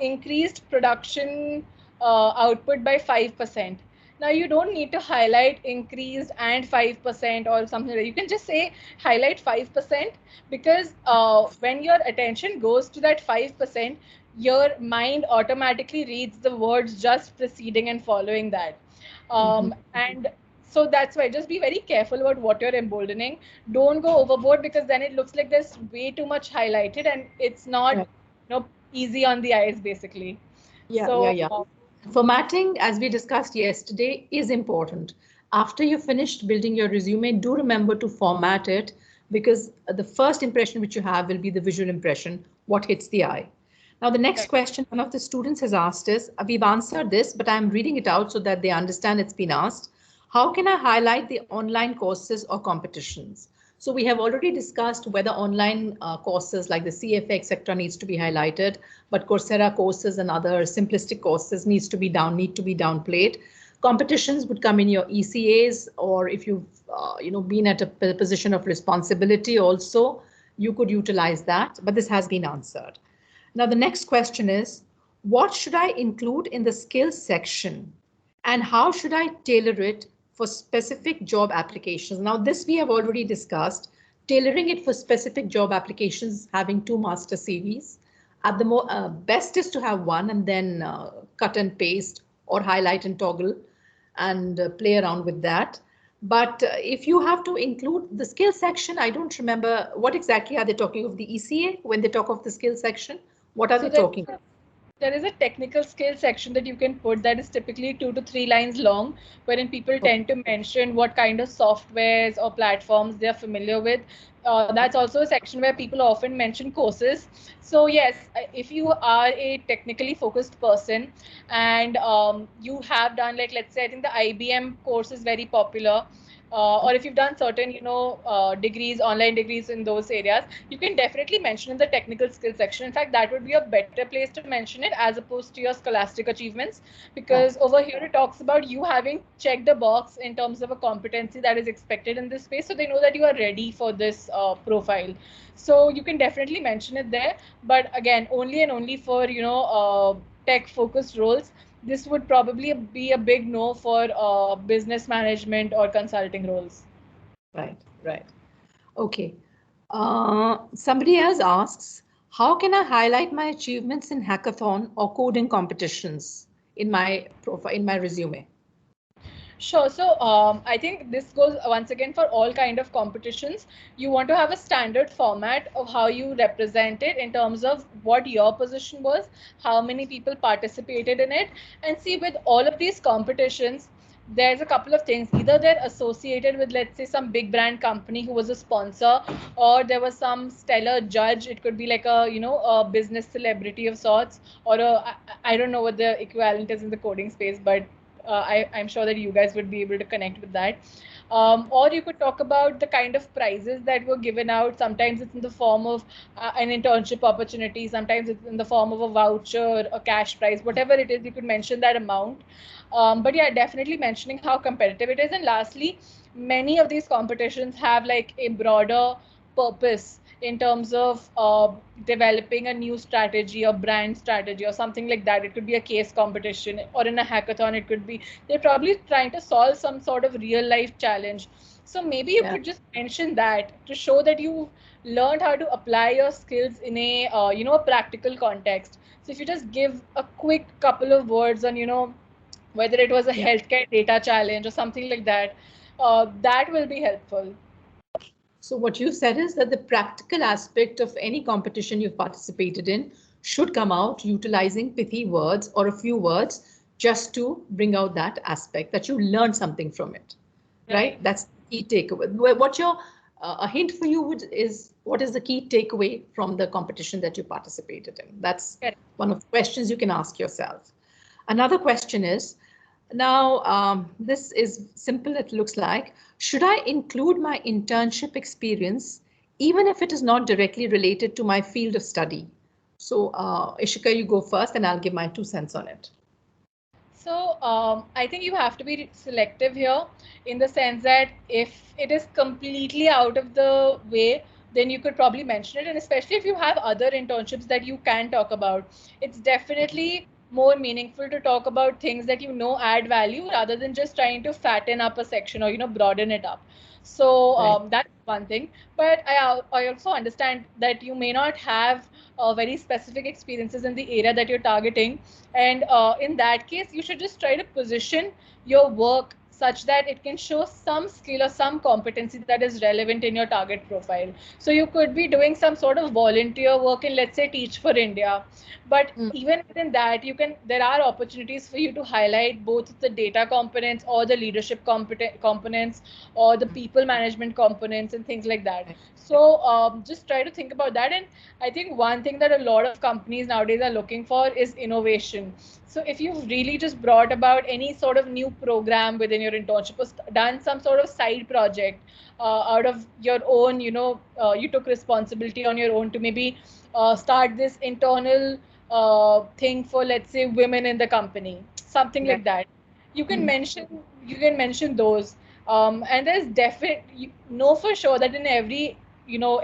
S2: increased production output by 5%. Now you don't need to highlight increased and 5% or something like that. You can just say highlight 5%, because when your attention goes to that 5%, your mind automatically reads the words just preceding and following that.
S3: Mhm.
S2: And so that's why just be very careful about what you're emboldening. Don't go overboard, because then it looks like there's way too much highlighted and it's not,
S3: Right.
S2: easy on the eyes basically.
S3: Yeah, yeah,
S2: So
S3: yeah. Formatting, as we discussed yesterday, is important. After you finished building your resume, do remember to format it, because the first impression which you have will be the visual impression, what hits the eye. Now, the next
S2: right.
S3: question one of the students has asked is, we've answered this, but I'm reading it out so that they understand it's been asked. How can I highlight the online courses or competitions? So we have already discussed whether online courses like the CFA, etc., needs to be highlighted, but Coursera courses and other simplistic courses need to be downplayed. Competitions would come in your ECAs, or if you've been at a position of responsibility also, you could utilize that. But this has been answered. Now the next question is, what should I include in the skills section, and how should I tailor it for specific job applications? Now, this we have already discussed, tailoring it for specific job applications, having two master CVs. At the best is to have one and then cut and paste or highlight and toggle and play around with that. But if you have to include the skill section, I don't remember what exactly are they talking of the ECA when they talk of the skill section? What are
S2: So
S3: they talking?
S2: there is a technical skill section that you can put that is typically 2 to 3 lines long, wherein people tend to mention what kind of softwares or platforms they are familiar with. That's also a section where people often mention courses. So yes, if you are a technically focused person and you have done, like, let's say, I think the IBM course is very popular. Or if you've done certain, degrees, online degrees in those areas, you can definitely mention in the technical skills section. In fact, that would be a better place to mention it as opposed to your scholastic achievements,
S3: Right.
S2: because over here it talks about you having checked the box in terms of a competency that is expected in this space, so they know that you are ready for this profile. So you can definitely mention it there, but again, only and only for tech focused roles. This would probably be a big no for business management or consulting roles.
S3: Right, right. Okay. Somebody else asks, how can I highlight my achievements in hackathon or coding competitions in my profile, in my resume?
S2: Sure. So I think this goes once again for all kind of competitions. You want to have a standard format of how you represent it in terms of what your position was, how many people participated in it, and see, with all of these competitions, there's a couple of things. Either they're associated with, let's say, some big brand company who was a sponsor, or there was some stellar judge. It could be like a a business celebrity of sorts, or I don't know what the equivalent is in the coding space, but I'm sure that you guys would be able to connect with that. Or you could talk about the kind of prizes that were given out. Sometimes it's in the form of an internship opportunity. Sometimes it's in the form of a voucher, a cash prize, whatever it is. You could mention that amount. But yeah, definitely mentioning how competitive it is. And lastly, many of these competitions have like a broader purpose in terms of developing a new strategy or brand strategy or something like that. It could be a case competition, or in a hackathon it could be they're probably trying to solve some sort of real life challenge. So maybe you
S3: Yeah.
S2: could just mention that to show that you learned how to apply your skills in a a practical context. So if you just give a quick couple of words on whether it was a
S3: Yeah.
S2: healthcare data challenge or something like that, that will be helpful.
S3: So what you said is that the practical aspect of any competition you've participated in should come out utilizing pithy words or a few words just to bring out that aspect that you learned something from it,
S2: Right.
S3: right? That's the key takeaway. What your a hint for you would is what is the key takeaway from the competition that you participated in? That's
S2: Correct.
S3: one of the questions you can ask yourself. Another question is, now, this is simple, it looks like. Should I include my internship experience, even if it is not directly related to my field of study? So, Ishika, you go first, and I'll give my 2 cents on it.
S2: So I think you have to be selective here, in the sense that if it is completely out of the way, then you could probably mention it. And especially if you have other internships that you can talk about, it's definitely more meaningful to talk about things that you know add value rather than just trying to fatten up a section or broaden it up. So
S3: Right.
S2: that's one thing. But I also understand that you may not have very specific experiences in the area that you're targeting, and in that case you should just try to position your work such that it can show some skill or some competency that is relevant in your target profile. So you could be doing some sort of volunteer work in, let's say, Teach for India, but
S3: Mm,
S2: even within that, there are opportunities for you to highlight both the data components or the leadership components or the
S3: mm,
S2: people management components and things like that.
S3: right.
S2: So just try to think about that. And I think one thing that a lot of companies nowadays are looking for is innovation. So if you've really just brought about any sort of new program within your internship or done some sort of side project out of your own, you took responsibility on your own to maybe start this internal thing for, let's say, women in the company, something
S3: Right.
S2: like that. You can
S3: Mm.
S2: mention you can mention those. And there's definitely, you know for sure that in every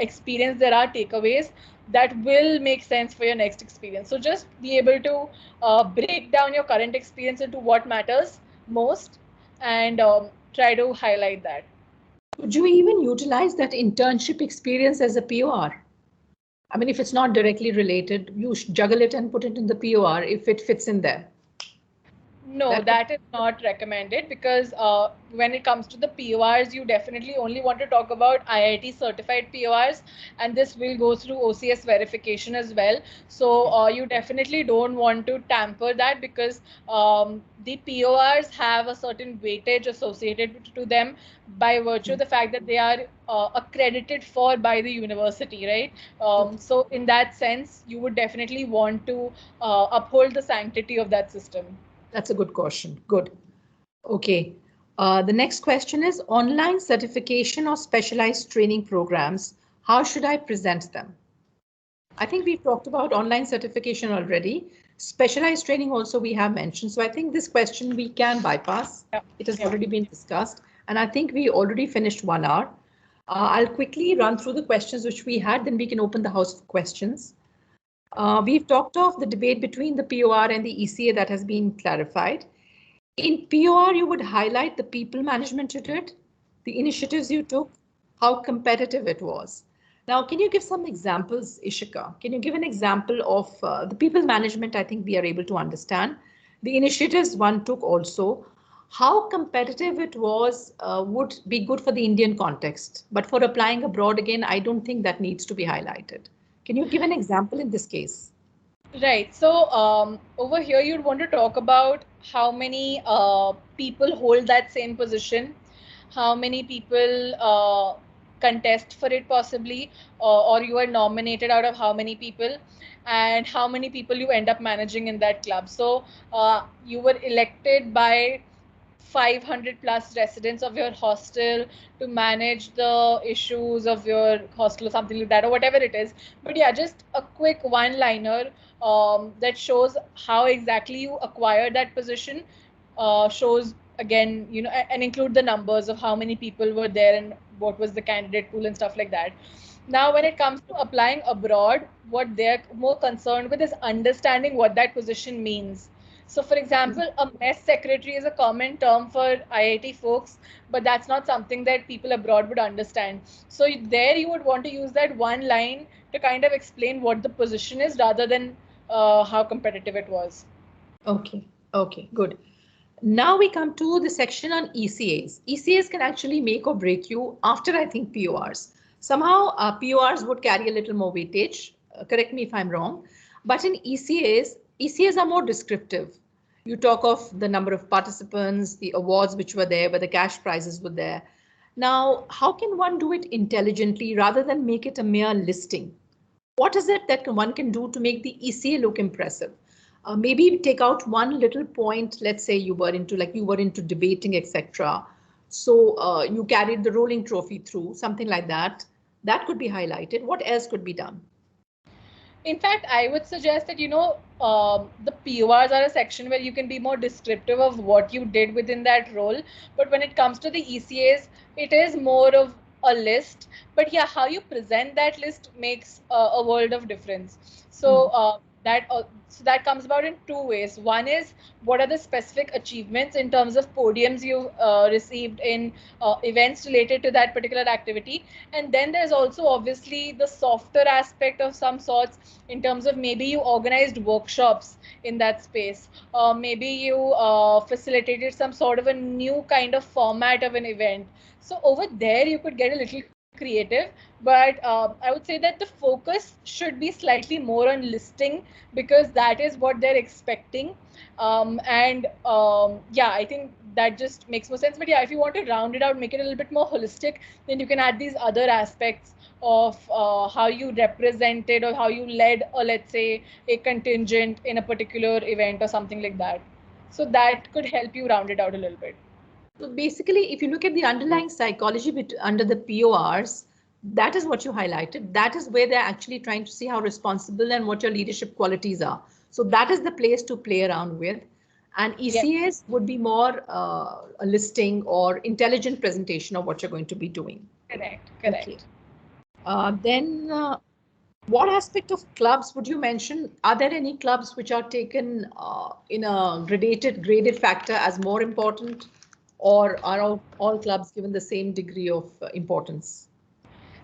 S2: experience there are takeaways that will make sense for your next experience. So just be able to break down your current experience into what matters most, and try to highlight that.
S3: Could you even utilize that internship experience as a POR? I mean, if it's not directly related, you juggle it and put it in the POR if it fits in there.
S2: No,
S3: That could.
S2: that is not recommended, because when it comes to the PORs, you definitely only want to talk about IIT certified PORs, and this will go through OCS verification as well. So you definitely don't want to tamper that, because the PORs have a certain weightage associated to them by virtue of the fact that they are accredited for by the university, right? So in that sense, you would definitely want to uphold the sanctity of that system.
S3: That's a good question. Good. Okay. The next question is online certification or specialized training programs. How should I present them? I think we've talked about online certification already. Specialized training also we have mentioned. So I think this question we can bypass.
S2: Yeah.
S3: It has
S2: Yeah.
S3: already been discussed. And I think we already finished 1 hour. I'll quickly run through the questions which we had, then we can open the house for questions. We've talked of the debate between the POR and the ECA that has been clarified. In POR, you would highlight the people management you did, the initiatives you took, how competitive it was. Now, can you give some examples, Ishika? Can you give an example of the people management? I think we are able to understand. The initiatives one took also. How competitive it was would be good for the Indian context. But for applying abroad, again, I don't think that needs to be highlighted. Can you give an example in this case?
S2: Right. So over here, you'd want to talk about how many people hold that same position, how many people contest for it possibly, or you are nominated out of how many people, and how many people you end up managing in that club. So you were elected by 500 plus residents of your hostel to manage the issues of your hostel or something like that, or whatever it is. But yeah, just a quick one liner that shows how exactly you acquired that position, shows again, and include the numbers of how many people were there and what was the candidate pool and stuff like that. Now, when it comes to applying abroad, what they're more concerned with is understanding what that position means. So, for example, a mess secretary is a common term for IIT folks, but that's not something that people abroad would understand. So, there you would want to use that one line to kind of explain what the position is rather than how competitive it was.
S3: Okay, okay, good. Now we come to the section on ECAs. ECAs can actually make or break you after, I think, PORs. Somehow PORs would carry a little more weightage. Correct me if I'm wrong. But in ECAs are more descriptive. You talk of the number of participants, the awards which were there, where the cash prizes were there. Now, how can one do it intelligently rather than make it a mere listing? What is it that one can do to make the ECA look impressive? Maybe take out one little point. Let's say you were into debating, etc. So you carried the rolling trophy through, something like that. That could be highlighted. What else could be done?
S2: In fact, I would suggest that, the PORs are a section where you can be more descriptive of what you did within that role. But when it comes to the ECAs, it is more of a list, but yeah, how you present that list makes a world of difference. So
S3: Hmm.
S2: that comes about in two ways. One is, what are the specific achievements in terms of podiums you've received in events related to that particular activity, and then there's also obviously the softer aspect of some sorts, in terms of maybe you organized workshops in that space, maybe you facilitated some sort of a new kind of format of an event. So over there you could get a little creative, but I would say that the focus should be slightly more on listing, because that is what they're expecting. And Yeah, I think that just makes more sense. But yeah, if you want to round it out, make it a little bit more holistic, then you can add these other aspects of how you represented or how you led, or let's say a contingent in a particular event or something like that. So that could help you round it out a little bit.
S3: So basically, if you look at the underlying psychology under the PORs, that is what you highlighted. That is where they're actually trying to see how responsible and what your leadership qualities are. So that is the place to play around with. And
S2: Yeah,
S3: ECAs would be more a listing or intelligent presentation of what you're going to be doing.
S2: correct,
S3: Okay.
S2: correct.
S3: Then what aspect of clubs would you mention? Are there any clubs which are taken in a graded factor as more important, or are all clubs given the same degree of importance?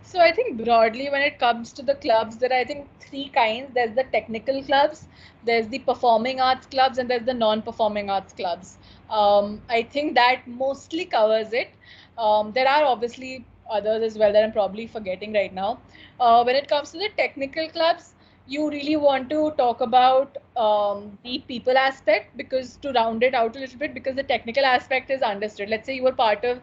S2: So I think broadly, when it comes to the clubs, there are, I think, three kinds. There's the technical clubs, there's the performing arts clubs, and there's the non-performing arts clubs. I think that mostly covers it. There are obviously others as well that I'm probably forgetting right now. When it comes to the technical clubs, you really want to talk about the people aspect, because to round it out a little bit, because the technical aspect is understood. Let's say you were part of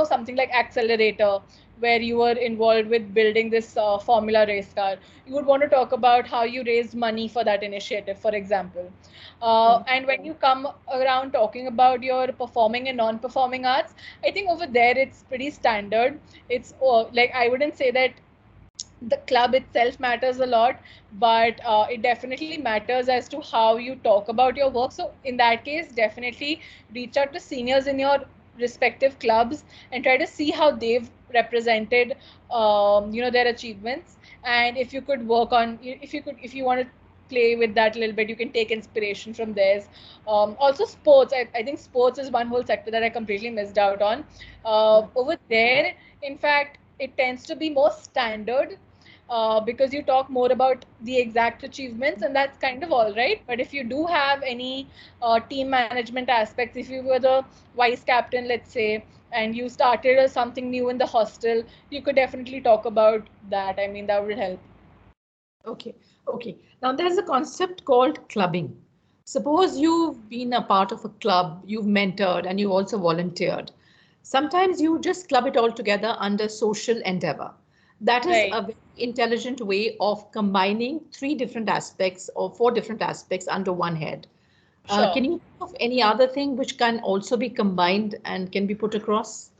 S2: something like accelerator, where you were involved with building this formula race car. You would want to talk about how you raised money for that initiative, for example.
S3: Right.
S2: And when you come around talking about your performing and non-performing arts, I think over there it's pretty standard. It's like, I wouldn't say that the club itself matters a lot, but it definitely matters as to how you talk about your work. So in that case, definitely reach out to seniors in your respective clubs and try to see how they've represented their achievements. And if you could work on, if you want to play with that a little bit, you can take inspiration from theirs. Also sports, I think sports is one whole sector that I completely missed out on. Over there, in fact, it tends to be more standard, because you talk more about the exact achievements, and that's kind of all right. But if you do have any team management aspects, if you were the vice captain, let's say, and you started something new in the hostel, you could definitely talk about that. I mean, that would help.
S3: Okay, okay. Now there's a concept called clubbing. Suppose you've been a part of a club, you've mentored, and you also volunteered. Sometimes you just club it all together under social endeavor. That is
S2: Right.
S3: a very intelligent way of combining three different aspects or four different aspects under one head.
S2: Sure.
S3: Can you think of any other thing which can also be combined and can be put across?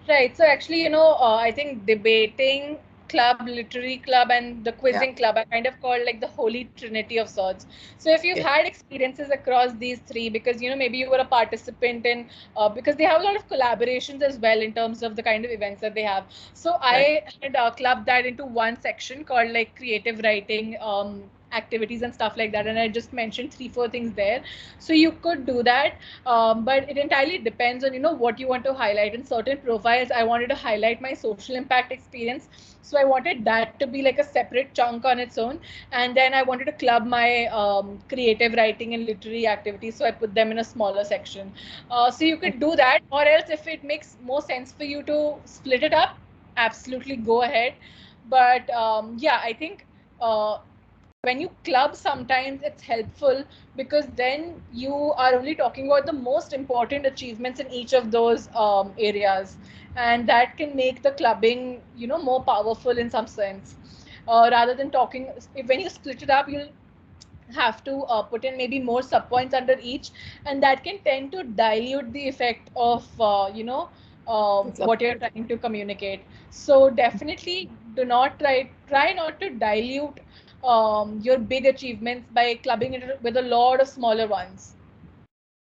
S2: Right. So actually, I think debating club, literary club, and the
S3: Yeah.
S2: quizzing club are kind of called like the holy trinity of sorts. So if you've
S3: Yeah.
S2: had experiences across these three, because maybe you were a participant in, because they have a lot of collaborations as well in terms of the kind of events that they have. So
S3: Right.
S2: I had clubbed that into one section called like creative writing. Activities and stuff like that, and I just mentioned three, four things there. So you could do that, but it entirely depends on what you want to highlight. In certain profiles, I wanted to highlight my social impact experience, so I wanted that to be like a separate chunk on its own. And then I wanted to club my creative writing and literary activities, so I put them in a smaller section. So you could do that, or else if it makes more sense for you to split it up, absolutely go ahead. But yeah, I think uh, when you club, sometimes it's helpful, because then you are only talking about the most important achievements in each of those areas, and that can make the clubbing more powerful in some sense, rather than talking. When you split it up, you'll have to put in maybe more subpoints under each, and that can tend to dilute the effect of
S3: Club.
S2: what you're trying to communicate. So definitely do not try not to dilute your big achievements by clubbing it with a lot of smaller ones.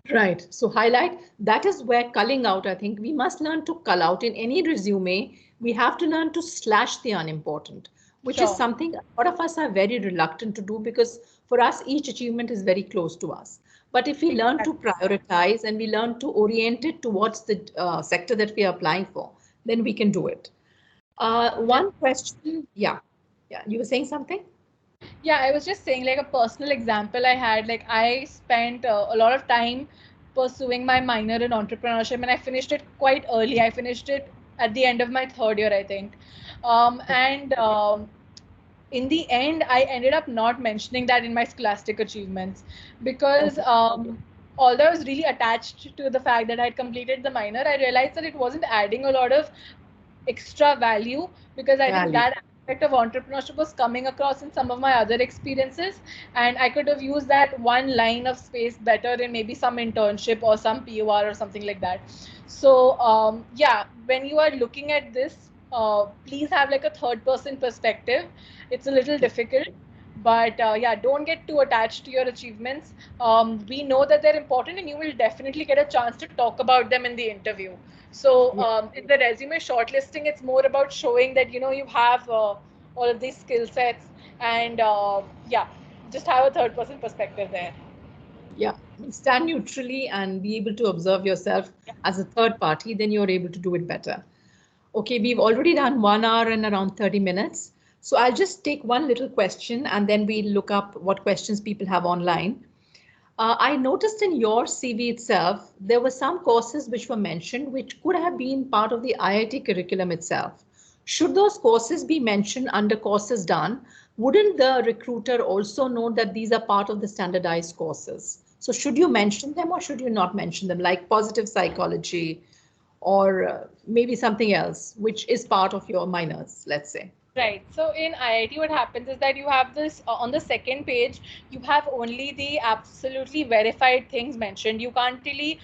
S3: Right. So highlight, that is where culling out, I think we must learn to cull out in any resume. We have to learn to slash the unimportant, which is
S2: Sure.
S3: something a lot of us are very reluctant to do because for us, each achievement is very close to us. But if we learn to
S2: Exactly.
S3: prioritize and we learn to orient it towards the sector that we are applying for, then we can do it.
S2: Just
S3: One question. Yeah. Yeah. You were saying something?
S2: Yeah, I was just saying, like a personal example I had, like I spent a lot of time pursuing my minor in entrepreneurship, and I finished it quite early. I finished it at the end of my third year, I think. And In the end, I ended up not mentioning that in my scholastic achievements because
S3: Okay.
S2: although I was really attached to the fact that I had completed the minor, I realized that it wasn't adding a lot of extra value because I think
S3: Value.
S2: that aspect of entrepreneurship was coming across in some of my other experiences, and I could have used that one line of space better in maybe some internship or some POR or something like that. So yeah, when you are looking at this, please have like a third person perspective. It's a little difficult, but yeah, don't get too attached to your achievements. We know that they're important, and you will definitely get a chance to talk about them in the interview. So
S3: Yeah.
S2: in the resume shortlisting, it's more about showing that you have all of these skill sets, and yeah, just have a third person perspective there.
S3: Yeah, stand neutrally and be able to observe yourself
S2: Yeah.
S3: as a third party, then you're able to do it better. Okay, we've already done 1 hour and around 30 minutes. So I'll just take one little question and then we'll look up what questions people have online. I noticed in your CV itself, there were some courses which were mentioned which could have been part of the IIT curriculum itself. Should those courses be mentioned under courses done, wouldn't the recruiter also know that these are part of the standardized courses? So should you mention them or should you not mention them, like positive psychology or maybe something else, which is part of your minors, let's say?
S2: Right. So in IIT, what happens is that you have this on the second page, you have only the absolutely verified things mentioned. You can't really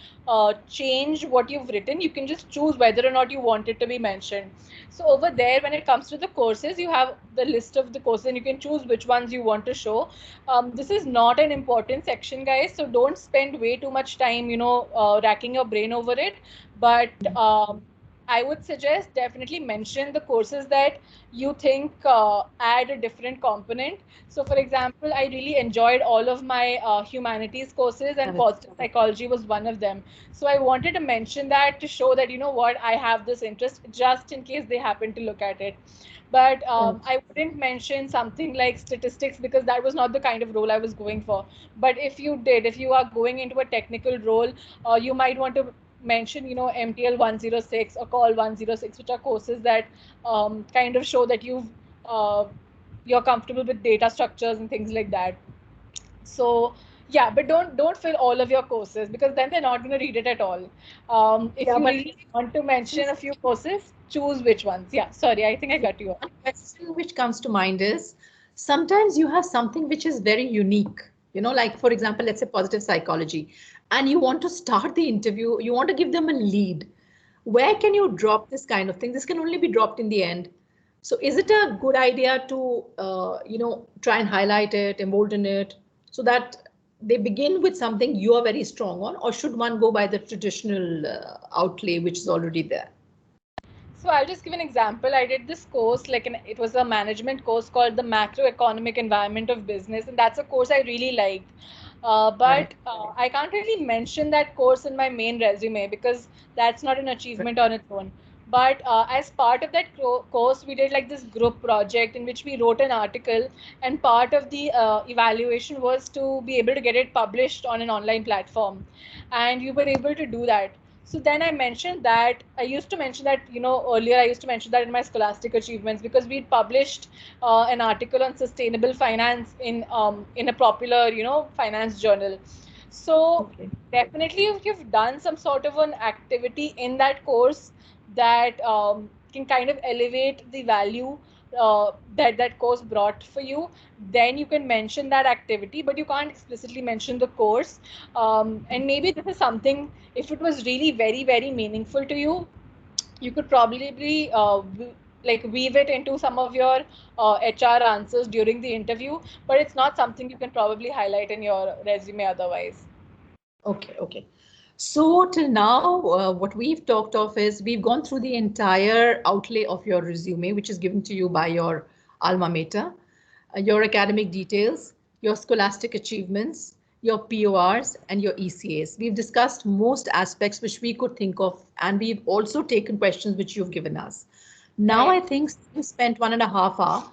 S2: change what you've written. You can just choose whether or not you want it to be mentioned. So over there, when it comes to the courses, you have the list of the courses and you can choose which ones you want to show. This is not an important section, guys. So don't spend way too much time, racking your brain over it. But I would suggest definitely mention the courses that you think add a different component. So, for example, I really enjoyed all of my humanities courses, and positive psychology was one of them. So, I wanted to mention that to show that, you know what, I have this interest just in case they happen to look at it. But I wouldn't mention something like statistics because that was not the kind of role I was going for. But if you are going into a technical role, you might want to mention, MTL 106 or call 106, which are courses that kind of show that uh, you're comfortable with data structures and things like that. So yeah, but don't fill all of your courses because then they're not going to read it at all. If
S3: Yeah,
S2: you
S3: but
S2: really want to mention a few courses, choose which ones. Yeah, sorry, I think I cut you off.
S3: one question which comes to mind is sometimes you have something which is very unique, like for example, let's say positive psychology, and you want to start the interview, you want to give them a lead. Where can you drop this kind of thing? This can only be dropped in the end. So is it a good idea to, try and highlight it, embolden it, so that they begin with something you are very strong on, or should one go by the traditional outlay which is already there?
S2: So I'll just give an example. I did this course, it was a management course called the Macroeconomic Environment of Business, and that's a course I really liked.
S3: Right.
S2: But I can't really mention that course in my main resume because that's not an achievement on its own. But as part of that course, we did like this group project in which we wrote an article, and part of the evaluation was to be able to get it published on an online platform, and you were able to do that. So then I mentioned that I used to mention that, earlier I used to mention that in my scholastic achievements because we'd published an article on sustainable finance in a popular, finance journal. So
S3: Okay.
S2: definitely if you've done some sort of an activity in that course that can kind of elevate the value that that course brought for you, then you can mention that activity, but you can't explicitly mention the course. And maybe this is something, if it was really very, very meaningful to you, you could probably like weave it into some of your HR answers during the interview, but it's not something you can probably highlight in your resume otherwise.
S3: Okay, okay. So till now, what we've talked of is we've gone through the entire outlay of your resume, which is given to you by your alma mater, your academic details, your scholastic achievements, your PORs, and your ECAs. We've discussed most aspects which we could think of, and we've also taken questions which you've given us. Now I
S2: Right.
S3: think you spent 1.5 hours.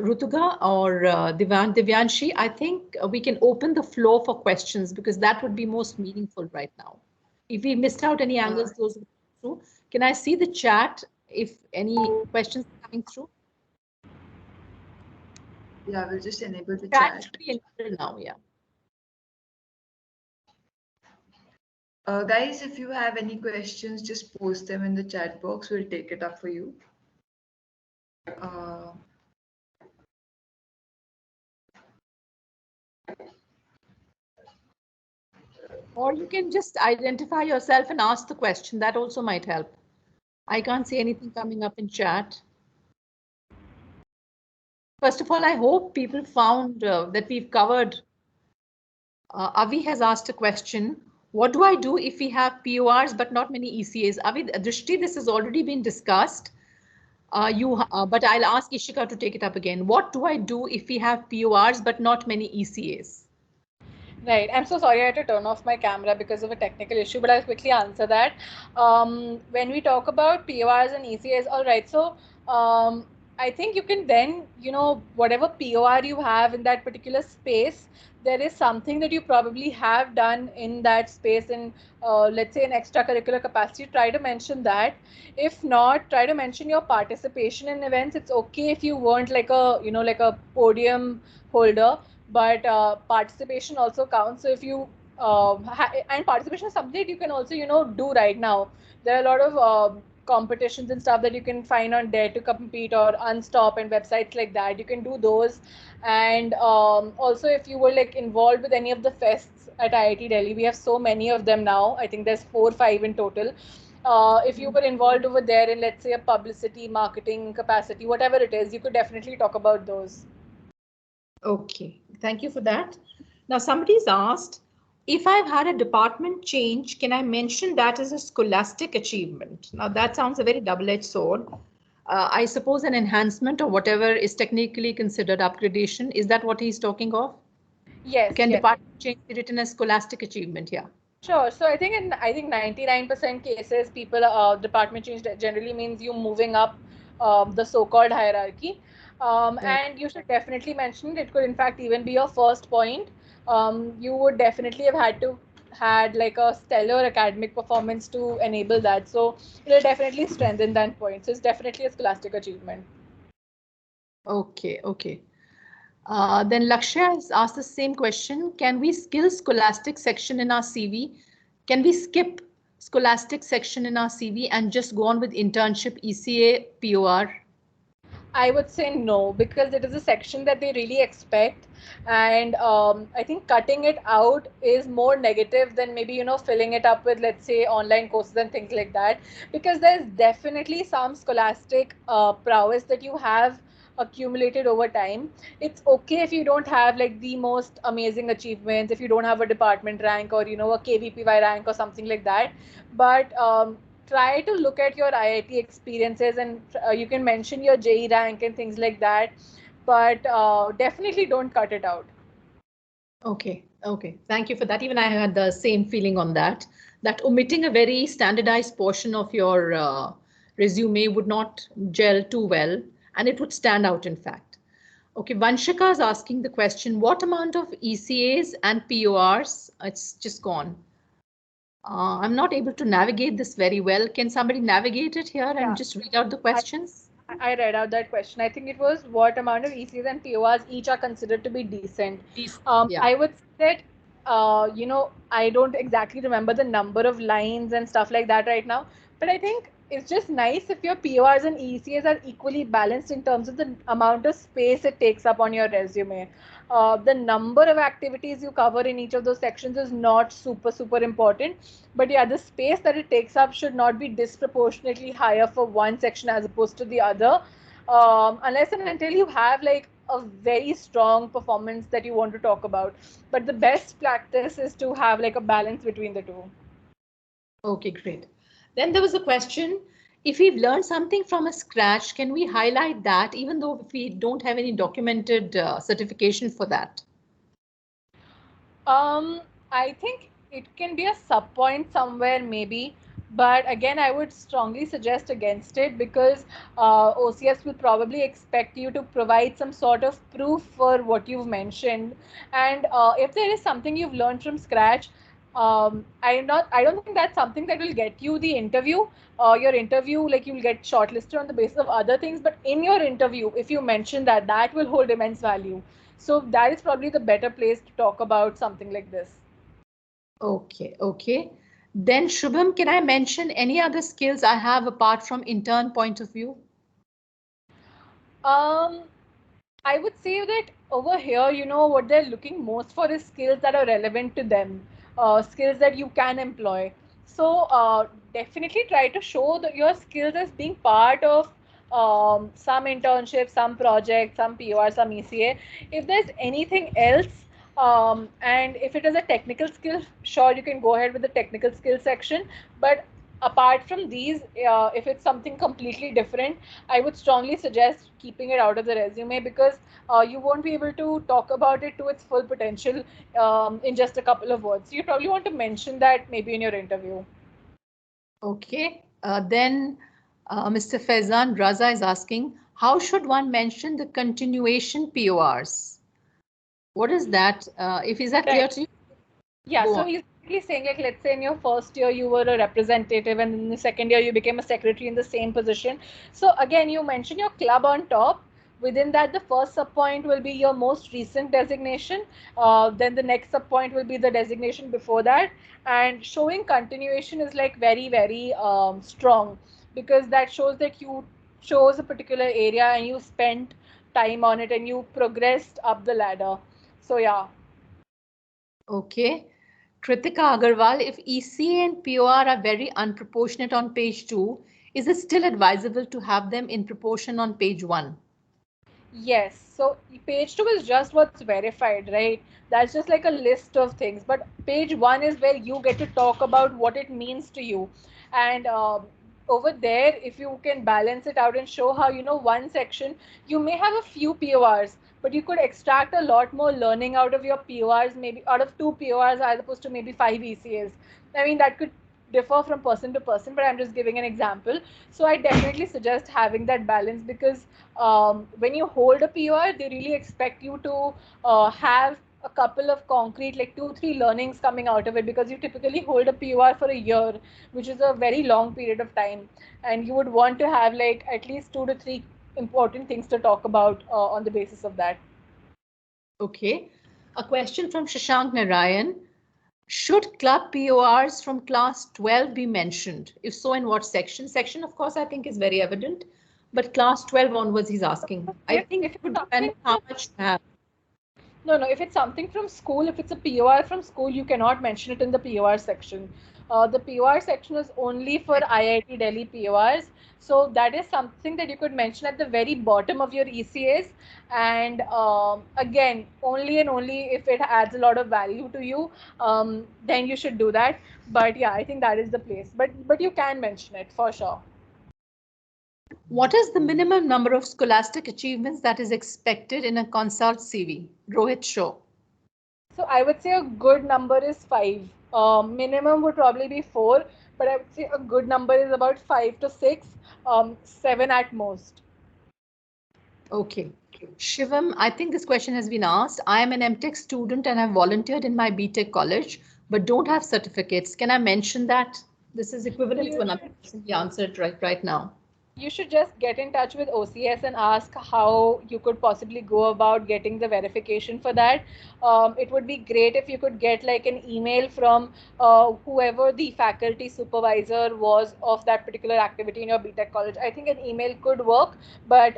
S3: Rutuga or Divyanshi, I think we can open the floor for questions because that would be most meaningful right now. If we missed out any
S1: Uh,
S3: angles, those would come through. Can I see the chat if any questions are coming through?
S1: yeah, we'll just enable the
S3: Chat
S1: chat.
S3: should be enabled now, yeah.
S1: Guys, if you have any questions, just post them in the chat box. We'll take it up for you. Uh,
S3: Or you can just identify yourself and ask the question. That also might help. I can't see anything coming up in chat. First of all, I hope people found that we've covered. Avi has asked a question. What do I do if we have PORs but not many ECAs? Avi, Drishti, this has already been discussed. But I'll ask Ishika to take it up again. What do I do if we have PORs but not many ECAs?
S2: Right. I'm so sorry I had to turn off my camera because of a technical issue, but I'll quickly answer that. When we talk about PORs and ECAs, all right. So I think you can then, whatever POR you have in that particular space, there is something that you probably have done in that space in, let's say, an extracurricular capacity. Try to mention that. If not, try to mention your participation in events. It's okay if you weren't like a podium holder, but participation also counts. So if you and participation is something that you can also do right now. There are a lot of competitions and stuff that you can find on Dare to Compete or Unstop and websites like that. You can do those. And also, if you were like involved with any of the fests at IIT Delhi, we have so many of them now. I think there's 4 or 5 in total. If you were involved over there in, let's say, a publicity marketing capacity, whatever it is, you could definitely talk about those.
S3: Okay, thank you for that. Now, somebody's asked, if I've had a department change, can I mention that as a scholastic achievement? Now, that sounds a very double-edged sword. I suppose an enhancement or whatever is technically considered upgradation. Is that what he's talking of?
S2: Yes,
S3: Can
S2: yes.
S3: department change be written as scholastic achievement? Yeah.
S2: Sure. So I think 99% cases people department change generally means you moving up the so-called hierarchy,
S3: Right.
S2: and you should definitely mention it. It could in fact even be your first point. You would definitely have had like a stellar academic performance to enable that. So it'll definitely strengthen that point. So it's definitely a scholastic achievement.
S3: Okay, okay. Then Lakshya has asked the same question. Can we skill scholastic section in our CV? Can we skip scholastic section in our CV and just go on with internship, ECA, POR?
S2: I would say no, because it is a section that they really expect, and I think cutting it out is more negative than maybe filling it up with, let's say, online courses and things like that. Because there's definitely some scholastic prowess that you have accumulated over time. It's okay if you don't have like the most amazing achievements, if you don't have a department rank or a KVPY rank or something like that, but try to look at your IIT experiences, and you can mention your JE rank and things like that, but definitely don't cut it out.
S3: Okay, okay. Thank you for that. Even I had the same feeling on that, that omitting a very standardized portion of your resume would not gel too well, and it would stand out, in fact. Okay, Vanshika is asking the question, what amount of ECAs and PORs? It's just gone. I'm not able to navigate this very well. Can somebody navigate it here and
S2: Yeah,
S3: just read out the
S2: I,
S3: questions?
S2: I read out that question. I think it was what amount of ECs and PORs each are considered to be decent.
S3: Please. Yeah.
S2: I would say that, I don't exactly remember the number of lines and stuff like that right now, but I think it's just nice if your PORs and ECs are equally balanced in terms of the amount of space it takes up on your resume. The number of activities you cover in each of those sections is not super, super important, but yeah, the space that it takes up should not be disproportionately higher for one section as opposed to the other, unless and until you have like a very strong performance that you want to talk about. But the best practice is to have like a balance between the two.
S3: Okay, great. Then there was a question, if we've learned something from a scratch, can we highlight that even though if we don't have any documented certification for that?
S2: Um, I think it can be a sub point somewhere maybe, but again, I would strongly suggest against it because OCS will probably expect you to provide some sort of proof for what you've mentioned, and if there is something you've learned from scratch, I don't think that's something that will get you the interview. Your interview, like you'll get shortlisted on the basis of other things, but in your interview, if you mention that, that will hold immense value. So that is probably the better place to talk about something like this.
S3: Okay, okay. Then Shubham, can I mention any other skills I have apart from intern point of view?
S2: Um, I would say that over here, what they're looking most for is skills that are relevant to them, skills that you can employ. So definitely try to show your skills as being part of some internship, some project, some POR, some ECA. If there's anything else, and if it is a technical skill, sure, you can go ahead with the technical skill section. But apart from these, if it's something completely different, I would strongly suggest keeping it out of the resume because you won't be able to talk about it to its full potential in just a couple of words. So you probably want to mention that maybe in your interview.
S3: Okay, then Mr. Faizan Raza is asking, how should one mention the continuation PORs? What is that? If is that clear
S2: Right.
S3: to you?
S2: Yeah,
S3: Go
S2: so
S3: on.
S2: he's basically saying, like, let's say in your first year you were a representative, and in the second year you became a secretary in the same position. So again, you mention your club on top. Within that, the first sub point will be your most recent designation. Then the next sub point will be the designation before that, and showing continuation is like very, very strong because that shows that you chose a particular area and you spent time on it and you progressed up the ladder. So yeah.
S3: Okay. Kritika Agarwal, if ECA and POR are very unproportionate on page 2, is it still advisable to have them in proportion on page 1?
S2: Yes, so page two is just what's verified, right? That's just like a list of things. But page one is where you get to talk about what it means to you. And over there, if you can balance it out and show how, one section, you may have a few PORs, but you could extract a lot more learning out of your PORs, maybe out of two PORs as opposed to maybe five ECAs. I mean, that could differ from person to person, but I'm just giving an example. So I definitely suggest having that balance because when you hold a POR, they really expect you to have a couple of concrete, like 2, 3 learnings coming out of it because you typically hold a POR for a year, which is a very long period of time. And you would want to have like at least 2 to 3 important things to talk about on the basis of that.
S3: Okay. A question from Shashank Narayan. Should club PORs from class 12 be mentioned? If so, in what section? Section, of course, I think is very evident, but class 12 onwards, he's asking. I think
S2: If
S3: it
S2: it's
S3: would depend
S2: something
S3: on how much you have.
S2: No, no. If it's something from school, if it's a POR from school, you cannot mention it in the POR section. The POR section is only for IIT Delhi PORs. So that is something that you could mention at the very bottom of your ECAs. And again, only and only if it adds a lot of value to you, then you should do that. But yeah, I think that is the place. But you can mention it for sure.
S3: What is the minimum number of scholastic achievements that is expected in a consult CV? Rohit Shaw.
S2: So I would say a good number is five. Minimum would probably be four, but I would say a good number is about 5 to 6, seven at most.
S3: Okay. Shivam, I think this question has been asked. I am an MTech student and have volunteered in my BTech college, but don't have certificates. Can I mention that? This is
S2: So
S3: equivalent to another person. He answered right now.
S2: you should just get in touch with OCS and ask how you could possibly go about getting the verification for that. It would be great if you could get like an email from whoever the faculty supervisor was of that particular activity in your BTech college. I think an email could work, but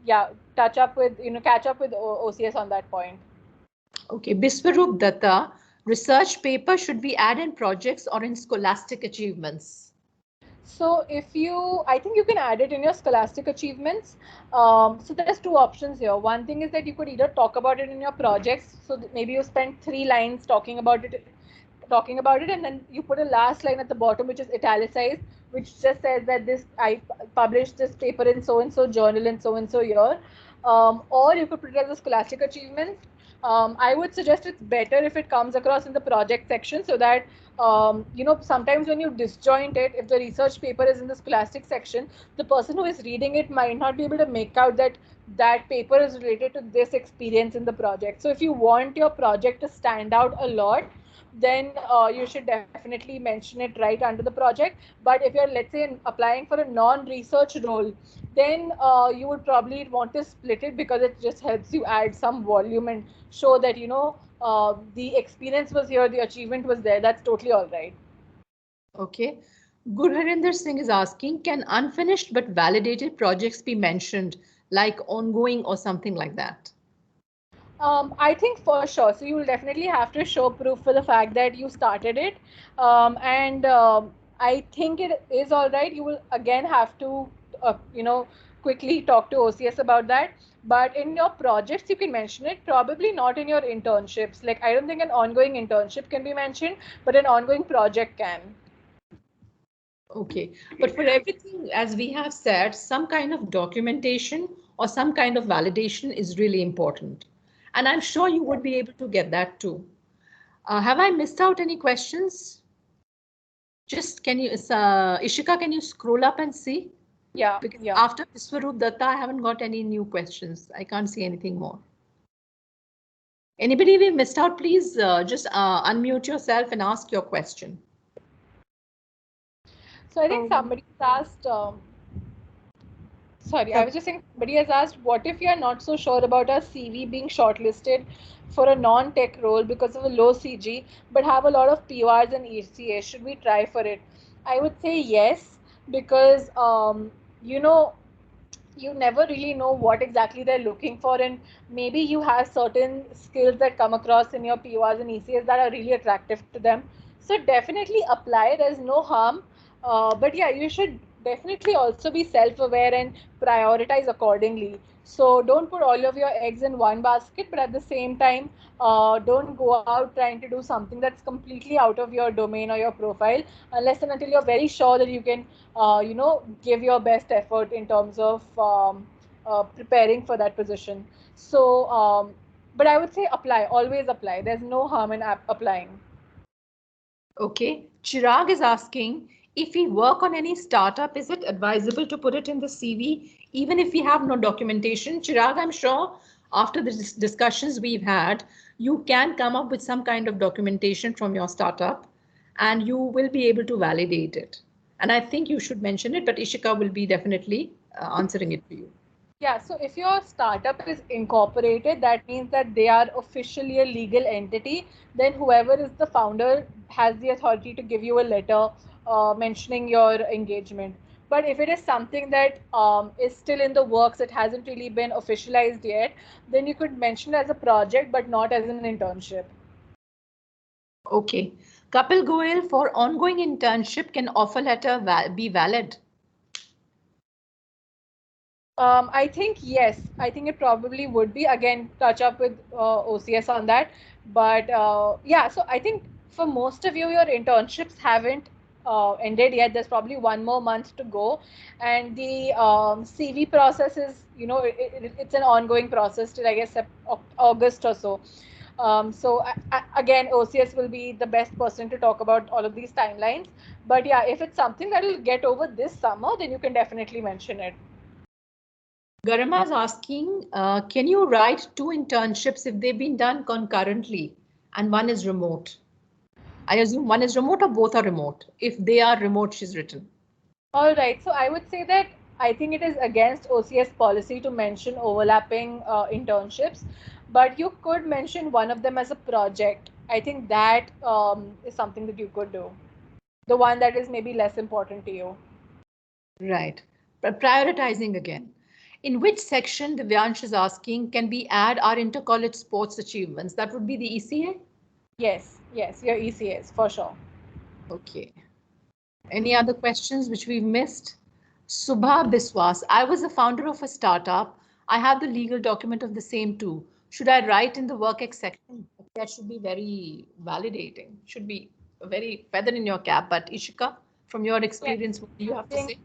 S2: yeah, catch up with OCS on that point.
S3: Okay, Biswarup Datta, research paper should be added in projects or in scholastic achievements.
S2: So I think you can add it in your scholastic achievements. So there's two options here. One thing is that you could either talk about it in your projects. So maybe you spend 3 lines talking about it, and then you put a last line at the bottom which is italicized, which just says that this I published this paper in so and so journal in so and so year. Or you could put it as a scholastic achievements. I would suggest it's better if it comes across in the project section, so that sometimes when you disjoint it, if the research paper is in the scholastic section, the person who is reading it might not be able to make out that that paper is related to this experience in the project. So if you want your project to stand out a lot, then you should definitely mention it right under the project. But if you're, let's say, applying for a non-research role, then you would probably want to split it, because it just helps you add some volume and show that the experience was here, the achievement was there. That's totally all right.
S3: Okay. Gurharinder Singh is asking, can unfinished but validated projects be mentioned, like ongoing or something like that?
S2: I think for sure. So you will definitely have to show proof for the fact that you started it, and I think it is all right. You will again have to, quickly talk to OCS about that. But in your projects, you can mention it. Probably not in your internships. Like, I don't think an ongoing internship can be mentioned, but an ongoing project can.
S3: Okay. But for everything, as we have said, some kind of documentation or some kind of validation is really important. And I'm sure you would be able to get that too. Have I missed out any questions? Just can you, Ishika, can you scroll up and see?
S2: Yeah,
S3: Because
S2: yeah.
S3: after Viswarup Datta, I haven't got any new questions. I can't see anything more. Anybody we missed out, please just unmute yourself and ask your question.
S2: So I think somebody asked. Sorry, I
S3: So,
S2: was just saying, somebody has asked, what if you are not so sure about our CV being shortlisted for a non-tech role because of a low CG, but have a lot of PORs and ECA? Should we try for it? I would say yes, because you know you never really know what exactly they're looking for, and maybe you have certain skills that come across in your PORs and ECS that are really attractive to them. So definitely apply. There's no harm. But yeah, you should definitely also be self-aware and prioritize accordingly. So don't put all of your eggs in one basket, but at the same time, don't go out trying to do something that's completely out of your domain or your profile, unless and until you're very sure that you can, give your best effort in terms of preparing for that position. So, but I would say apply, always apply. There's no harm in applying.
S3: okay. Chirag is asking, if we work on any startup, is it advisable to put it in the CV, even if we have no documentation? Chirag, I'm sure after the discussions we've had, you can come up with some kind of documentation from your startup and you will be able to validate it. And I think you should mention it, but Ishika will be definitely answering it for you.
S2: Yeah, so if your startup is incorporated, that means that they are officially a legal entity. Then whoever is the founder has the authority to give you a letter mentioning your engagement. But if it is something that is still in the works, it hasn't really been officialized yet, then you could mention it as a project, but not as an internship.
S3: Okay. Kapil Goel, for ongoing internship, can offer letter be valid?
S2: I think yes. I think it probably would be. Again, touch up with OCS on that. But yeah, so I think for most of you, your internships haven't ended yet. There's probably one more month to go, and the CV process is, it's an ongoing process till I guess August or so. Again, OCS will be the best person to talk about all of these timelines. But yeah, if it's something that will get over this summer, then you can definitely mention it.
S3: Garima is asking, can you write two internships if they've been done concurrently and one is remote? I assume one is remote or both are remote. If they are remote, she's written.
S2: All right. So I would say that I think it is against OCS policy to mention overlapping internships, but you could mention one of them as a project. I think that is something that you could do. The one that is maybe less important to you.
S3: Right. But prioritizing again. In which section, Divyansh is asking, can we add our inter-college sports achievements? That would be the ECA?
S2: Yes, yes, your ECS for sure.
S3: Okay. Any other questions which we've missed? Subha Biswas. I was a founder of a startup. I have the legal document of the same too. Should I write in the work section? That should be very validating. Should be very feather in your cap. But Ishika, from your
S2: Yeah,
S3: experience, what do you
S2: I
S3: have to
S2: think
S3: say?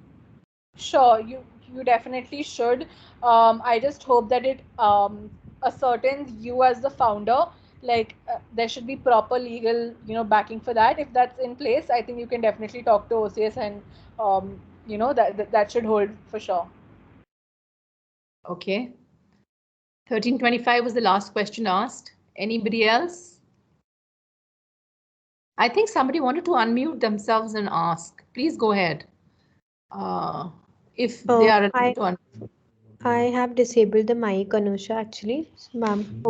S2: sure, you definitely should. I just hope that it ascertains you as the founder. Like there should be proper legal, backing for that. If that's in place, I think you can definitely talk to OCS, and that should hold for sure.
S3: Okay. 1325 was the last question asked. Anybody else? I think somebody wanted to unmute themselves and ask. Please go ahead. Uh, if they
S4: Uh,
S3: are allowed
S4: I
S3: to unmute.
S4: I have disabled the mic, Anusha, actually, ma'am.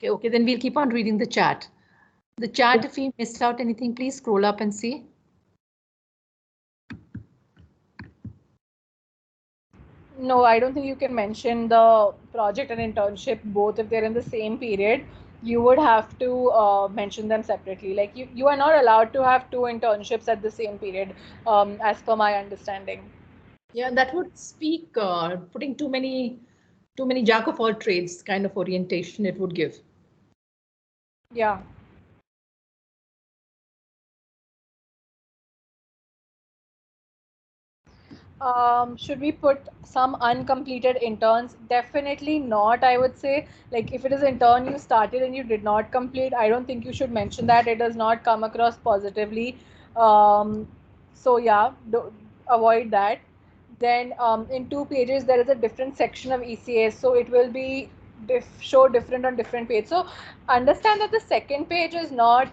S3: Okay. Then we'll keep on reading the chat. The chat, if you missed out anything, please scroll up and see.
S2: No, I don't think you can mention the project and internship both if they're in the same period. You would have to mention them separately. Like you are not allowed to have two internships at the same period, as per my understanding.
S3: Yeah, that would speak putting too many jack of all trades kind of orientation it would give.
S2: Yeah. Should we put some uncompleted interns? Definitely not, I would say. Like, if it is intern you started and you did not complete, I don't think you should mention that. It does not come across positively. So, yeah, avoid that. Then, in 2 pages, there is a different section of ECAs. So, it will be show different on different pages. So, understand that the second page is not.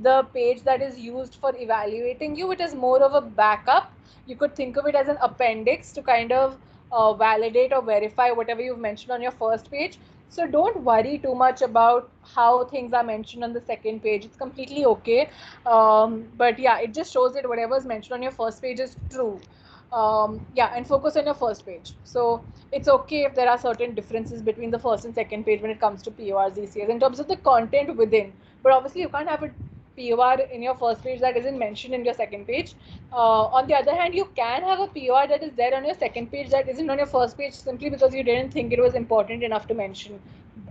S2: The page that is used for evaluating you. It is more of a backup. You could think of it as an appendix to kind of validate or verify whatever you've mentioned on your first page. So don't worry too much about how things are mentioned on the second page. It's completely okay. But yeah, it just shows that whatever is mentioned on your first page is true. Yeah, and focus on your first page. So it's okay if there are certain differences between the first and second page when it comes to PORs, ECAs in terms of the content within. But obviously, you can't have a POR in your first page that isn't mentioned in your second page. On the other hand, you can have a POR that is there on your second page that isn't on your first page simply because you didn't think it was important enough to mention.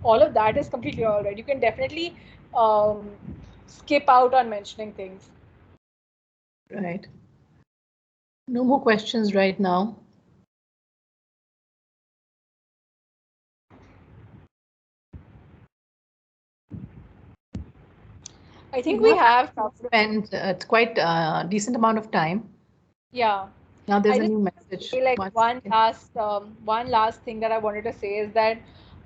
S2: All of that is completely all right. You can definitely skip out on mentioning things.
S3: Right. No more questions right now.
S2: I
S3: We
S2: think we
S3: have
S2: have
S3: actually spent quite a decent amount of time.
S2: yeah.
S3: Now there's
S2: I
S3: a
S2: just
S3: new
S2: want to
S3: message.
S2: say like
S3: One second.
S2: one last thing that I wanted to say is that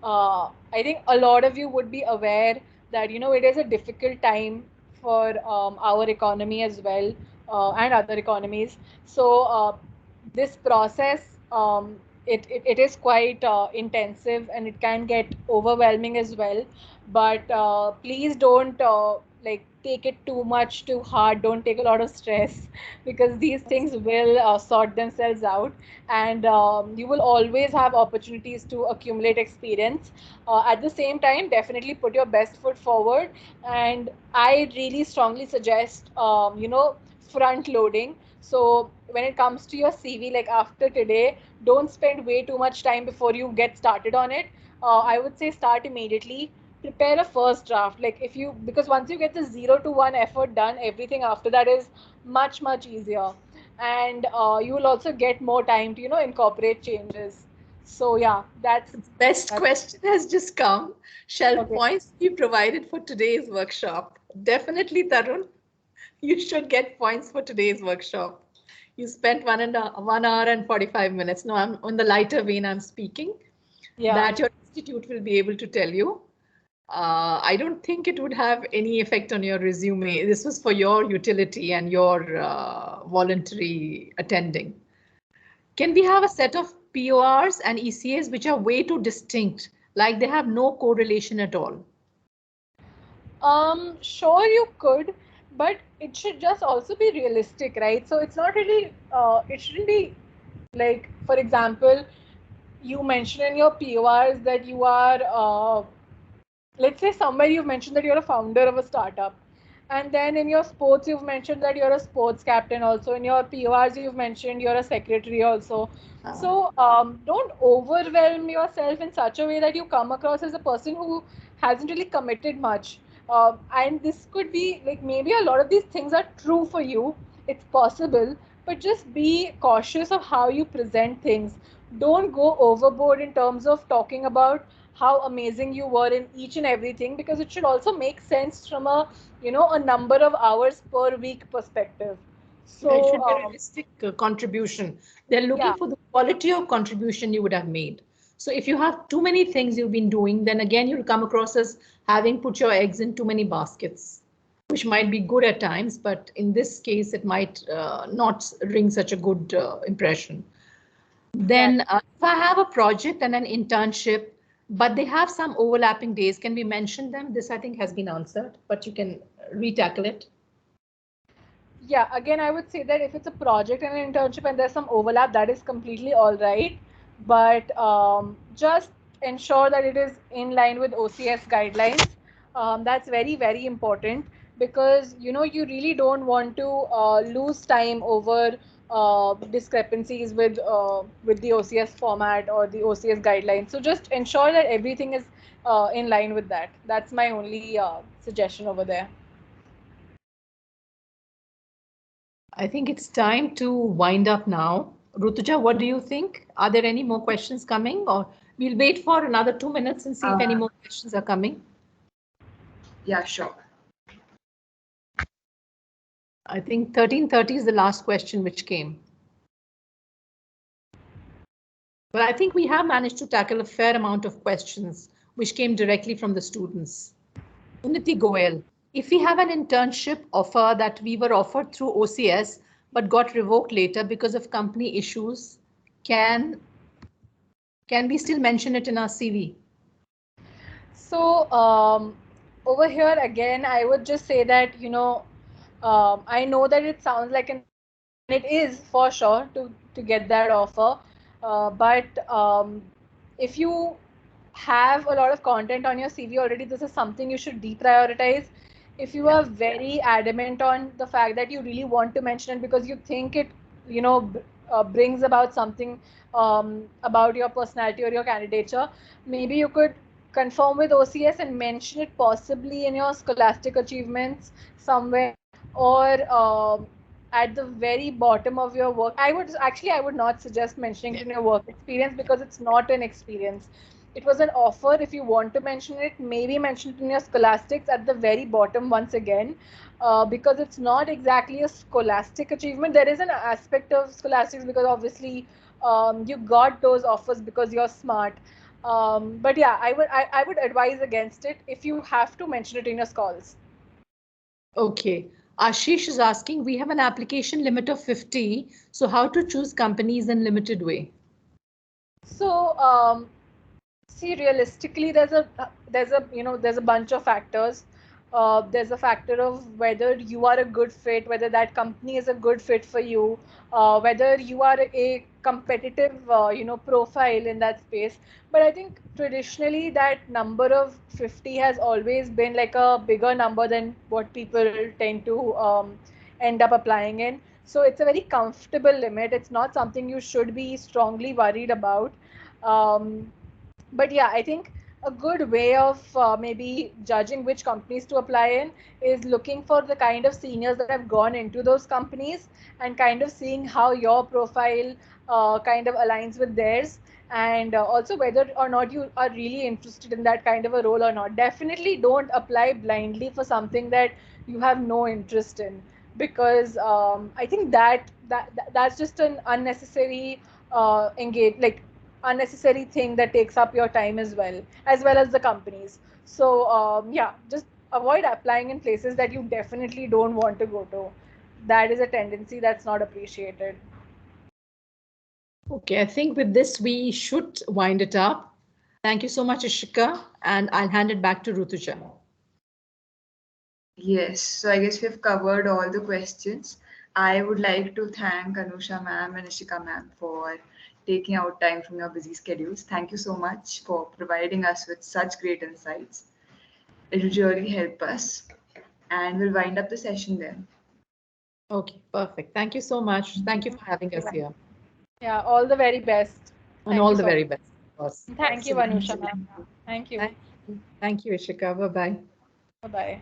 S2: I think a lot of you would be aware that it is a difficult time for our economy as well, and other economies. So this process, it is quite intensive and it can get overwhelming as well. But please don't like take it too much too hard. Don't take a lot of stress because these things will sort themselves out, and you will always have opportunities to accumulate experience. At the same time, definitely put your best foot forward, and I really strongly suggest front loading. So when it comes to your CV, like after today, don't spend way too much time before you get started on it. I would say start immediately. Prepare a first draft. Like if you, because once you get the 0 to 1 effort done, everything after that is much easier, and you will also get more time to incorporate changes. So yeah,
S3: Best
S2: that's
S3: question has just come. Shall
S2: okay.
S3: points be provided for today's workshop? Definitely, Tarun. You should get points for today's workshop. You spent 1 hour and 45 minutes. No, I'm on the lighter vein. I'm speaking.
S2: Yeah.
S3: That your institute will be able to tell you. I don't think it would have any effect on your resume. This was for your utility and your voluntary attending. Can we have a set of PORs and ECAs which are way too distinct, like they have no correlation at all?
S2: Sure you could, but it should just also be realistic, right? So it's not really, it shouldn't be like, for example, you mentioned in your PORs that you are, let's say somewhere you've mentioned that you're a founder of a startup. And then in your sports, you've mentioned that you're a sports captain also. In your PORs, you've mentioned you're a secretary also. So don't overwhelm yourself in such a way that you come across as a person who hasn't really committed much. And this could be like maybe a lot of these things are true for you. It's possible, but just be cautious of how you present things. Don't go overboard in terms of talking about how amazing you were in each and everything, because it should also make sense from a a number of hours per week perspective.
S3: Yeah, it
S2: So
S3: should be a realistic contribution. They're
S2: yeah,
S3: looking for the quality of contribution you would have made. So if you have too many things you've been doing, then again you'll come across as having put your eggs in too many baskets, which might be good at times, but in this case it might not ring such a good impression. Then
S2: exactly.
S3: if I have a project and an internship, but they have some overlapping days, can we mention them? This I think has been answered, but you can retackle it.
S2: Yeah, again, I would say that if it's a project and an internship and there's some overlap, that is completely all right. But just ensure that it is in line with OCS guidelines. That's very, very important, because you really don't want to lose time over discrepancies with the OCS format or the OCS guidelines. So just ensure that everything is in line with that. That's my only suggestion over there.
S3: I think it's time to wind up now. Rutuja, what do you think? Are there any more questions coming, or we'll wait for another 2 minutes and see if any
S1: Uh,
S3: more questions are coming?
S1: yeah, sure.
S3: I think 13:30 is the last question which came. But I think we have managed to tackle a fair amount of questions which came directly from the students. Unnati Goel, if we have an internship offer that we were offered through OCS but got revoked later because of company issues, can can we still mention it in our CV?
S2: So over here again, I would just say that I know that it sounds like an offer, and it is for sure to get that offer. But if you have a lot of content on your CV already, this is something you should deprioritize. If you
S3: Yeah.
S2: are very adamant on the fact that you really want to mention it because you think it, brings about something about your personality or your candidature, maybe you could confirm with OCS and mention it possibly in your scholastic achievements somewhere, or at the very bottom of your work. I would not suggest mentioning it
S3: Yeah.
S2: in your work experience, because it's not an experience. It was an offer. If you want to mention it, maybe mention it in your scholastics at the very bottom once again, because it's not exactly a scholastic achievement. There is an aspect of scholastics, because obviously you got those offers because you're smart. But yeah, I would advise against it if you have to mention it in your calls.
S3: Okay. Ashish is asking, we have an application limit of 50, so how to choose companies in limited way?
S2: So see, realistically, there's a bunch of factors. There's a factor of whether you are a good fit, whether that company is a good fit for you, whether you are a competitive profile in that space. But I think traditionally that number of 50 has always been like a bigger number than what people tend to end up applying in. So it's a very comfortable limit. It's not something you should be strongly worried about. Um, but yeah, I think a good way of maybe judging which companies to apply in is looking for the kind of seniors that have gone into those companies, and kind of seeing how your profile kind of aligns with theirs, and also whether or not you are really interested in that kind of a role or not. Definitely don't apply blindly for something that you have no interest in, because I think that's just an unnecessary engage like unnecessary thing that takes up your time, as well as the companies. So yeah, just avoid applying in places that you definitely don't want to go to. That is a tendency that's not appreciated.
S3: Okay, I think with this we should wind it up. Thank you so much, Ishika, and I'll hand it back to Rutuja.
S1: Yes, so I guess we have covered all the questions. I would like to thank Anusha ma'am and Ishika ma'am for taking out time from your busy schedules. Thank you so much for providing us with such great insights. It will really help us. and we'll wind up the session then.
S3: Okay, perfect. Thank you so much. Thank you for having us here.
S2: Yeah, all the very best.
S3: And
S2: Thank
S3: all
S2: you
S3: the
S2: so
S3: very
S2: much.
S3: best, of course.
S2: Thank you,
S3: Absolutely.
S2: Anusha ma'am. Thank you.
S3: Thank you, Ishika. Bye bye.
S2: Bye bye.